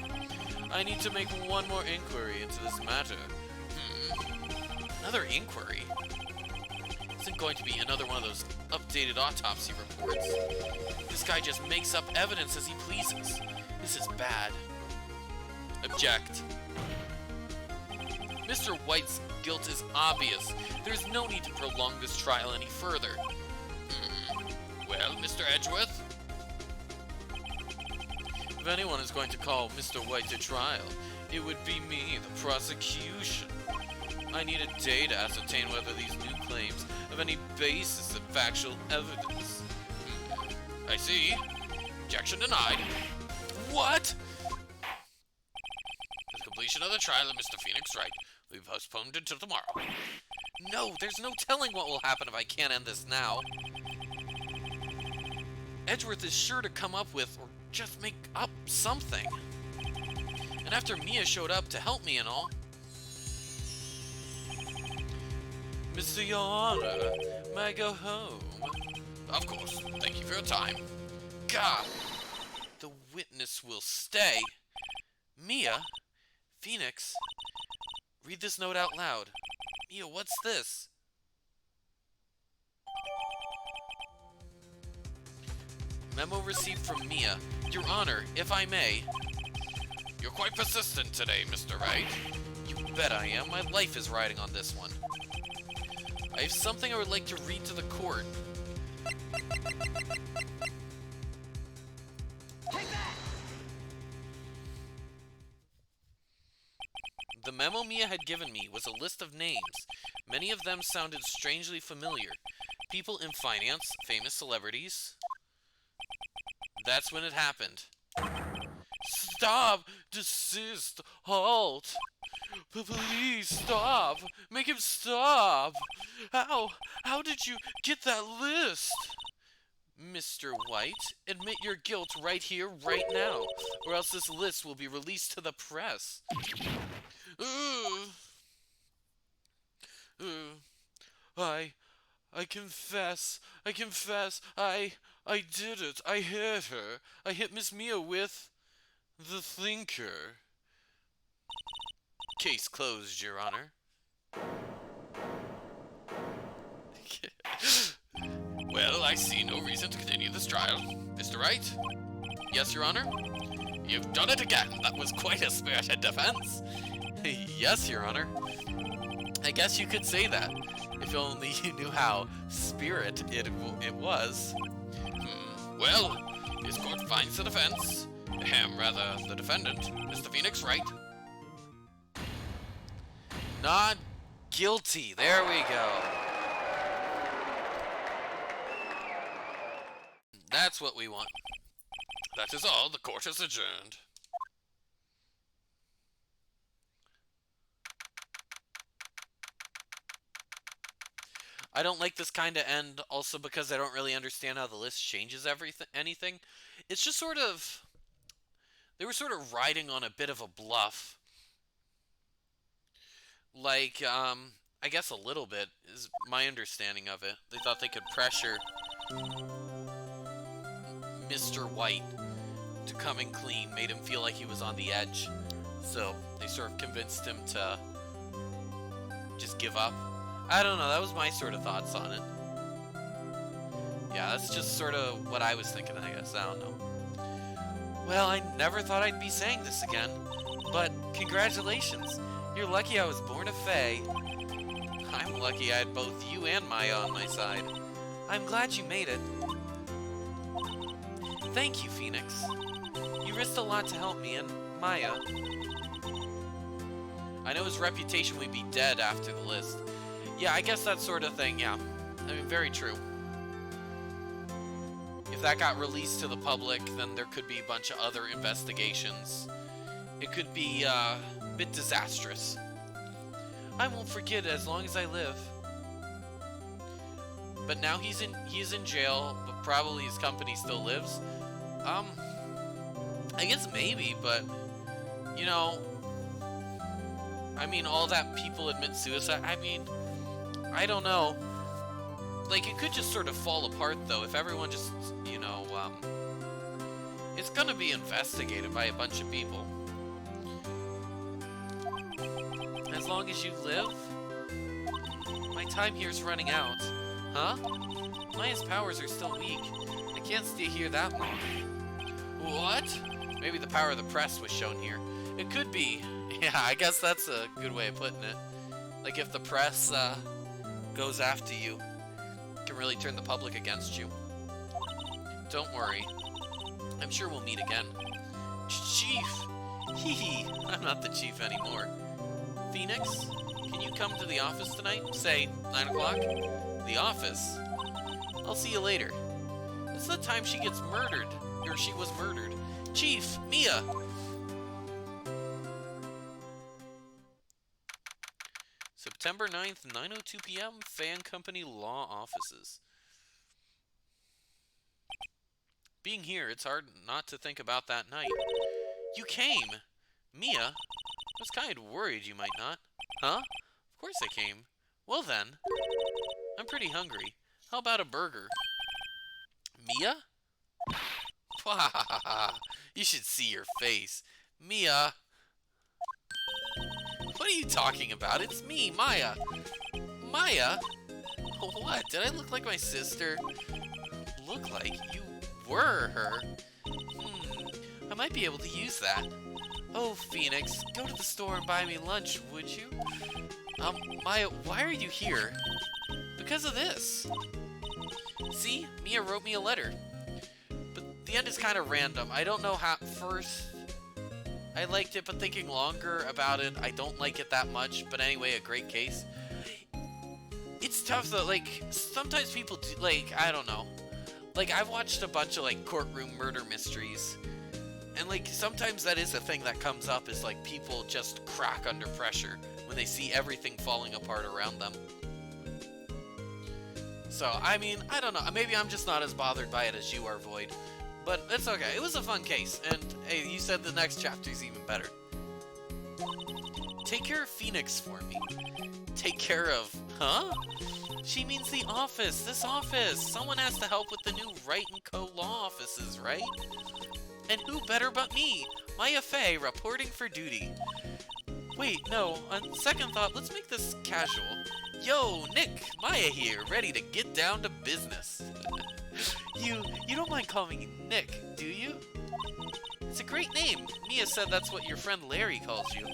I need to make one more inquiry into this matter. Another inquiry? Isn't going to be another one of those updated autopsy reports. This guy just makes up evidence as he pleases. This is bad. Object. Mr. White's guilt is obvious. There's no need to prolong this trial any further. Well, Mr. Edgeworth? If anyone is going to call Mr. White to trial, it would be me, the prosecution. I need a day to ascertain whether these new claims have any basis of factual evidence. I see. Objection denied. What? The completion of the trial of Mr. Phoenix Wright will be postponed until tomorrow. No, there's no telling what will happen if I can't end this now. Edgeworth is sure to come up with, or just make up something. And after Mia showed up to help me and all. Mr. Your Honor, may I go home? Of course. Thank you for your time. God! The witness will stay. Mia? Phoenix, read this note out loud. Mia, what's this? Memo received from Mia. Your Honor, if I may. You're quite persistent today, Mr. Wright. You bet I am. My life is riding on this one. I have something I would like to read to the court. Take that! The memo Mia had given me was a list of names. Many of them sounded strangely familiar. People in finance, famous celebrities. That's when it happened. Stop! Desist! Halt! Please stop! Make him stop! How did you get that list? Mr. White, admit your guilt right here, right now, or else this list will be released to the press. I confess, I did it, I hit her. I hit Miss Mia with the thinker. Case closed, Your Honor. Well, I see no reason to continue this trial. Mr. Wright? Yes, Your Honor? You've done it again. That was quite a spirited defense. Yes, Your Honor. I guess you could say that, if only you knew how spirited it was. Well, this court finds the defense, rather the defendant, Mr. Phoenix Wright. Not guilty. There we go. That's what we want. That is all. The court is adjourned. I don't like this kind of end also because I don't really understand how the list changes anything. It's just sort of... They were sort of riding on a bit of a bluff. Like, I guess a little bit is my understanding of it. They thought they could pressure Mr. White to coming clean, made him feel like he was on the edge. So they sort of convinced him to just give up. I don't know, that was my sort of thoughts on it. Yeah, that's just sort of what I was thinking, I guess. I don't know. Well, I never thought I'd be saying this again, but congratulations. You're lucky I was born a Fae. I'm lucky I had both you and Maya on my side. I'm glad you made it. Thank you, Phoenix. You risked a lot to help me and Maya. I know his reputation would be dead after the list. Yeah, I guess that sort of thing, yeah. I mean, very true. If that got released to the public, then there could be a bunch of other investigations. It could be, a bit disastrous. I won't forget it as long as I live. But now he's in jail, but probably his company still lives. I guess maybe, but, you know, I mean, all that people admit suicide, I mean, I don't know. Like, it could just sort of fall apart, though, if everyone just, you know, it's gonna be investigated by a bunch of people. As long as you live? My time here's running out. Huh? Maya's powers are still weak. I can't stay here that long. What? Maybe the power of the press was shown here. It could be. Yeah, I guess that's a good way of putting it. Like, if the press, goes after you, it can really turn the public against you. Don't worry. I'm sure we'll meet again. Chief! Hee hee, I'm not the chief anymore. Phoenix, can you come to the office tonight? Say, 9 o'clock? The office? I'll see you later. It's the time she gets murdered. Or she was murdered. Chief, Mia! September 9th, 9:02 p.m., Fan Company Law Offices. Being here, it's hard not to think about that night. You came! Mia? I was kind of worried you might not. Huh? Of course I came. Well then. I'm pretty hungry. How about a burger? Mia? You should see your face. Mia! are you talking about? It's me, Maya. Maya? What? Did I look like my sister? Look like you were her? I might be able to use that. Oh, Phoenix, go to the store and buy me lunch, would you? Maya, why are you here? Because of this. See? Mia wrote me a letter. But the end is kind of random. I don't know how... First, I liked it, but thinking longer about it, I don't like it that much. But anyway, a great case. It's tough, though. Like, sometimes people do... Like, I don't know. Like, I've watched a bunch of, like, courtroom murder mysteries. And, like, sometimes that is a thing that comes up, is, like, people just crack under pressure when they see everything falling apart around them. So, I mean, I don't know. Maybe I'm just not as bothered by it as you are, Void. But it's okay. It was a fun case. And, hey, you said the next chapter's even better. Take care of Phoenix for me. Take care of... Huh? She means the office. This office. Someone has to help with the new Wright & Co. law offices, right? And who better but me? Maya Fey, reporting for duty. Wait, no. On second thought, let's make this casual. Yo, Nick, Maya here, ready to get down to business. You don't mind calling me Nick, do you? It's a great name. Mia said that's what your friend Larry calls you.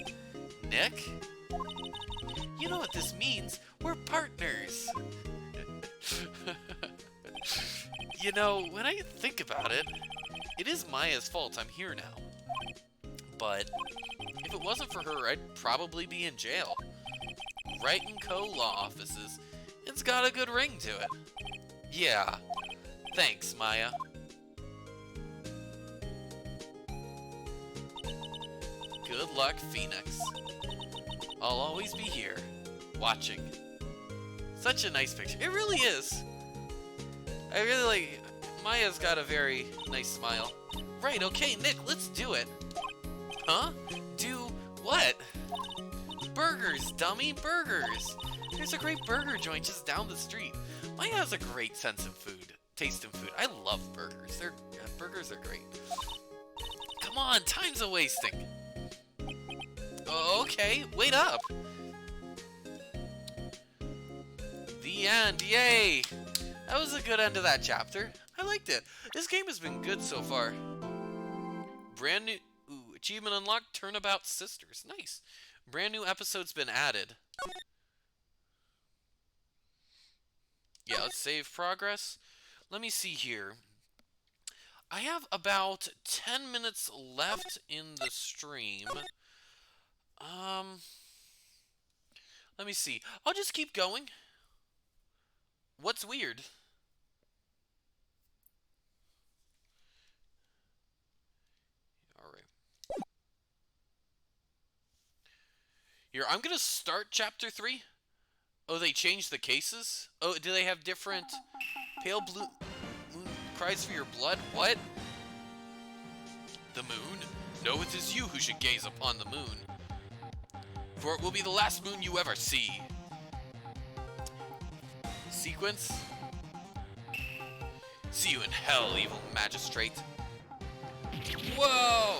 Nick? You know what this means. We're partners. You know, when I think about it, it is Maya's fault I'm here now. But if it wasn't for her, I'd probably be in jail. Wright & Co. law offices. It's got a good ring to it. Yeah. Thanks, Maya. Good luck, Phoenix. I'll always be here, watching. Such a nice picture. It really is. I really like... Maya's got a very nice smile. Right, okay, Nick, let's do it. Huh? Do what? Burgers, dummy, burgers. There's a great burger joint just down the street. Maya has a great sense of food, taste in food. I love burgers. Burgers are great. Come on, time's a wasting. Okay, wait up. The end, yay. That was a good end to that chapter. I liked it. This game has been good so far. Brand new... Ooh, achievement unlocked, Turnabout Sisters. Nice. Brand new episode's been added. Yeah, let's save progress. Let me see here. I have about 10 minutes left in the stream. Let me see. I'll just keep going. What's weird? Alright. Here, I'm gonna start chapter 3. Oh, they changed the cases? Oh, do they have different... Pale blue moon cries for your blood? What? The moon? No, it is you who should gaze upon the moon. For it will be the last moon you ever see. Sequence? See you in hell, evil magistrate. Whoa!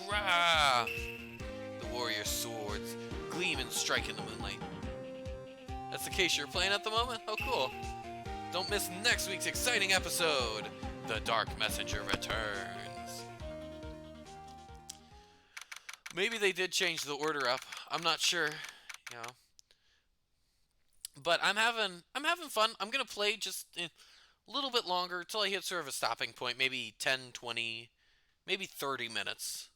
Grah! The warrior swords gleam and strike in the moonlight. That's the case you're playing at the moment? Oh, cool. Don't miss next week's exciting episode. The Dark Messenger returns. Maybe they did change the order up. I'm not sure. You know. But I'm having fun. I'm gonna play just a little bit longer until I hit sort of a stopping point. Maybe 10, 20, maybe 30 minutes.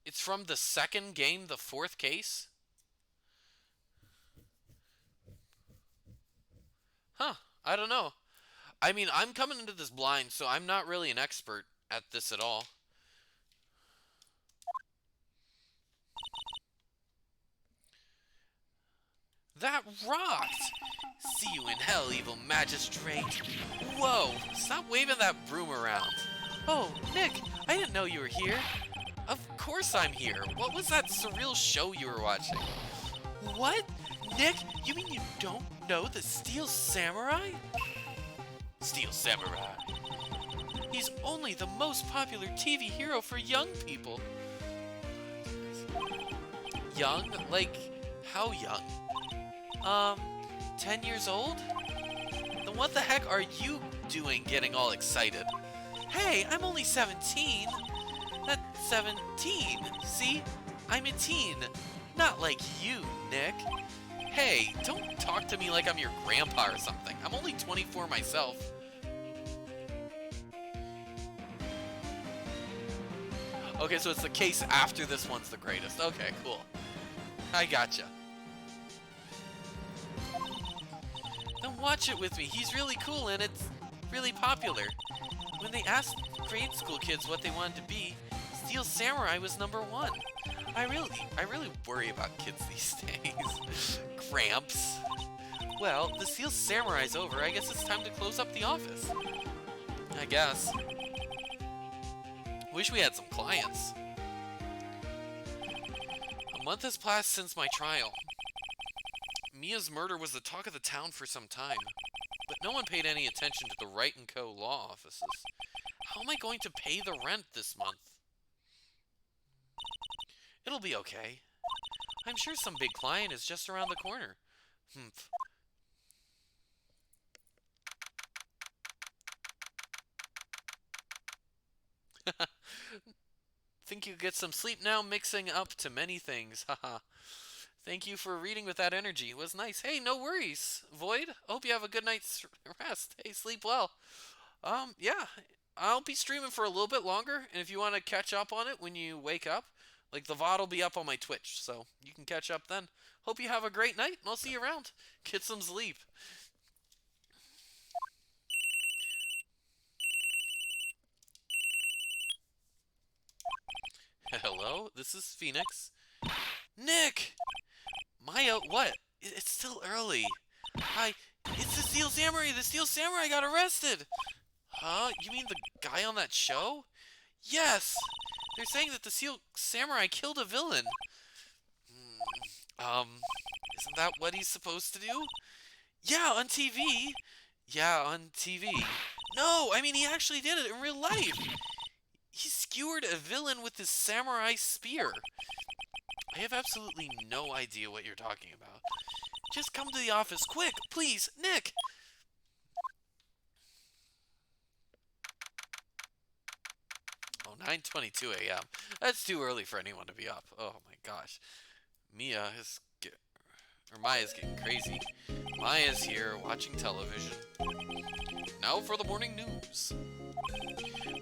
It's from the second game, the fourth case. Huh, I don't know. I mean, I'm coming into this blind, so I'm not really an expert at this at all. That rocked! See you in hell, evil magistrate. Whoa, stop waving that broom around. Oh, Nick, I didn't know you were here. Of course I'm here. What was that surreal show you were watching? What? Nick, you mean you don't know the Steel Samurai? Steel Samurai. He's only the most popular TV hero for young people. young? Like, how young? 10 years old? Then what the heck are you doing getting all excited? Hey, I'm only 17. That's 17. See? I'm a teen. Not like you, Nick. Hey, don't talk to me like I'm your grandpa or something. I'm only 24 myself. Okay, so it's the case after this one's the greatest. Okay, cool. I gotcha. Then watch it with me. He's really cool and it's really popular. When they asked grade school kids what they wanted to be, Steel Samurai was #1. I really worry about kids these days. Cramps. Well, the Steel Samurai's over. I guess it's time to close up the office. I guess. Wish we had some clients. A month has passed since my trial. Mia's murder was the talk of the town for some time, but no one paid any attention to the Wright & Co. law offices. How am I going to pay the rent this month? It'll be okay. I'm sure some big client is just around the corner. Humph. Think you get some sleep now, mixing up to many things. Haha. Thank you for reading with that energy. It was nice. Hey, no worries, Void. Hope you have a good night's rest. Hey, sleep well. Yeah. I'll be streaming for a little bit longer, and if you want to catch up on it when you wake up, like the VOD will be up on my Twitch, so you can catch up then. Hope you have a great night, and I'll see you around. Get some sleep. Hello, this is Phoenix. Nick! Maya, what? It's still early. Hi, it's the Steel Samurai. The Steel Samurai got arrested. Huh? You mean the guy on that show? Yes! They're saying that the Steel Samurai killed a villain. Isn't that what he's supposed to do? Yeah, on TV. Yeah, on TV. No, I mean, he actually did it in real life. He skewered a villain with his samurai spear. I have absolutely no idea what you're talking about. Just come to the office, quick, please, Nick! Oh, 9:22 a.m. That's too early for anyone to be up. Oh my gosh. Maya's getting crazy. Maya's here watching television. Now for the morning news.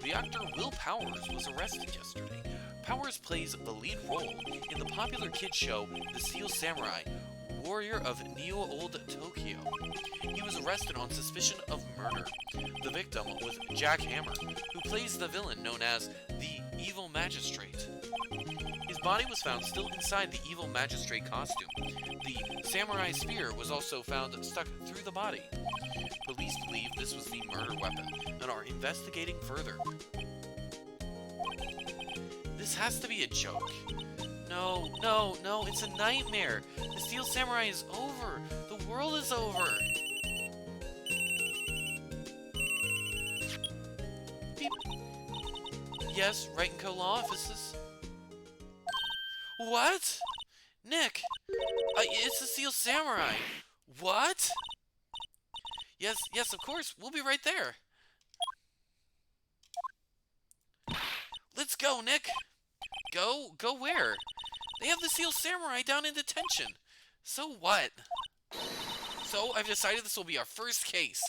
The actor Will Powers was arrested yesterday. Powers plays the lead role in the popular kids show The Steel Samurai, Warrior of Neo-Old Tokyo. He was arrested on suspicion of murder. The victim was Jack Hammer, who plays the villain known as the Evil Magistrate. His body was found still inside the Evil Magistrate costume. The samurai spear was also found stuck through the body. Police believe this was the murder weapon and are investigating further. This has to be a joke. No, no, no, it's a nightmare. The Steel Samurai is over. The world is over. Beep. Yes, Wright & Co. law offices. What? Nick, it's the Steel Samurai. What? Yes, yes, of course. We'll be right there. Let's go, Nick. Go where? They have the Steel Samurai down in detention. So what? So I've decided this will be our first case.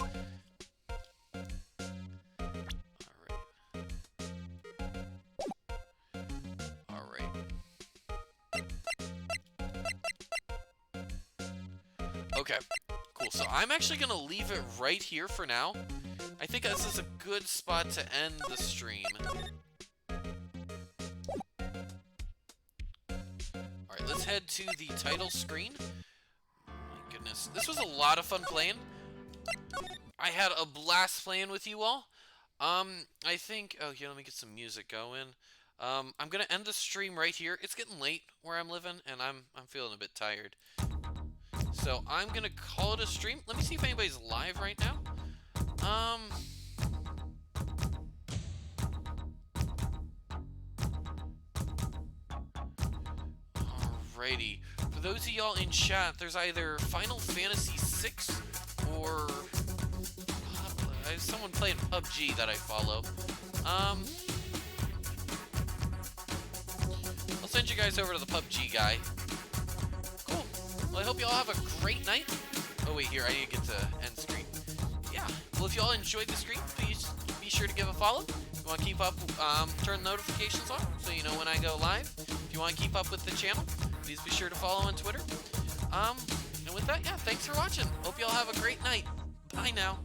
Alright. Okay, cool. So I'm actually going to leave it right here for now. I think this is a good spot to end the stream. Alright, let's head to the title screen. My goodness. This was a lot of fun playing. I had a blast playing with you all. I think... Oh, here, let me get some music going. I'm going to end the stream right here. It's getting late where I'm living, and I'm feeling a bit tired. So I'm going to call it a stream. Let me see if anybody's live right now. Alrighty. For those of y'all in chat, there's either Final Fantasy VI or someone playing PUBG that I follow. I'll send you guys over to the PUBG guy. Cool. Well, I hope you all have a great night. Oh wait, here, I need to get to end screen. Yeah. Well, if you all enjoyed the stream, please be sure to give a follow. If you want to keep up, turn notifications on so you know when I go live. If you want to keep up with the channel, please be sure to follow on Twitter. And with that, yeah, thanks for watching. Hope you all have a great night. Bye now.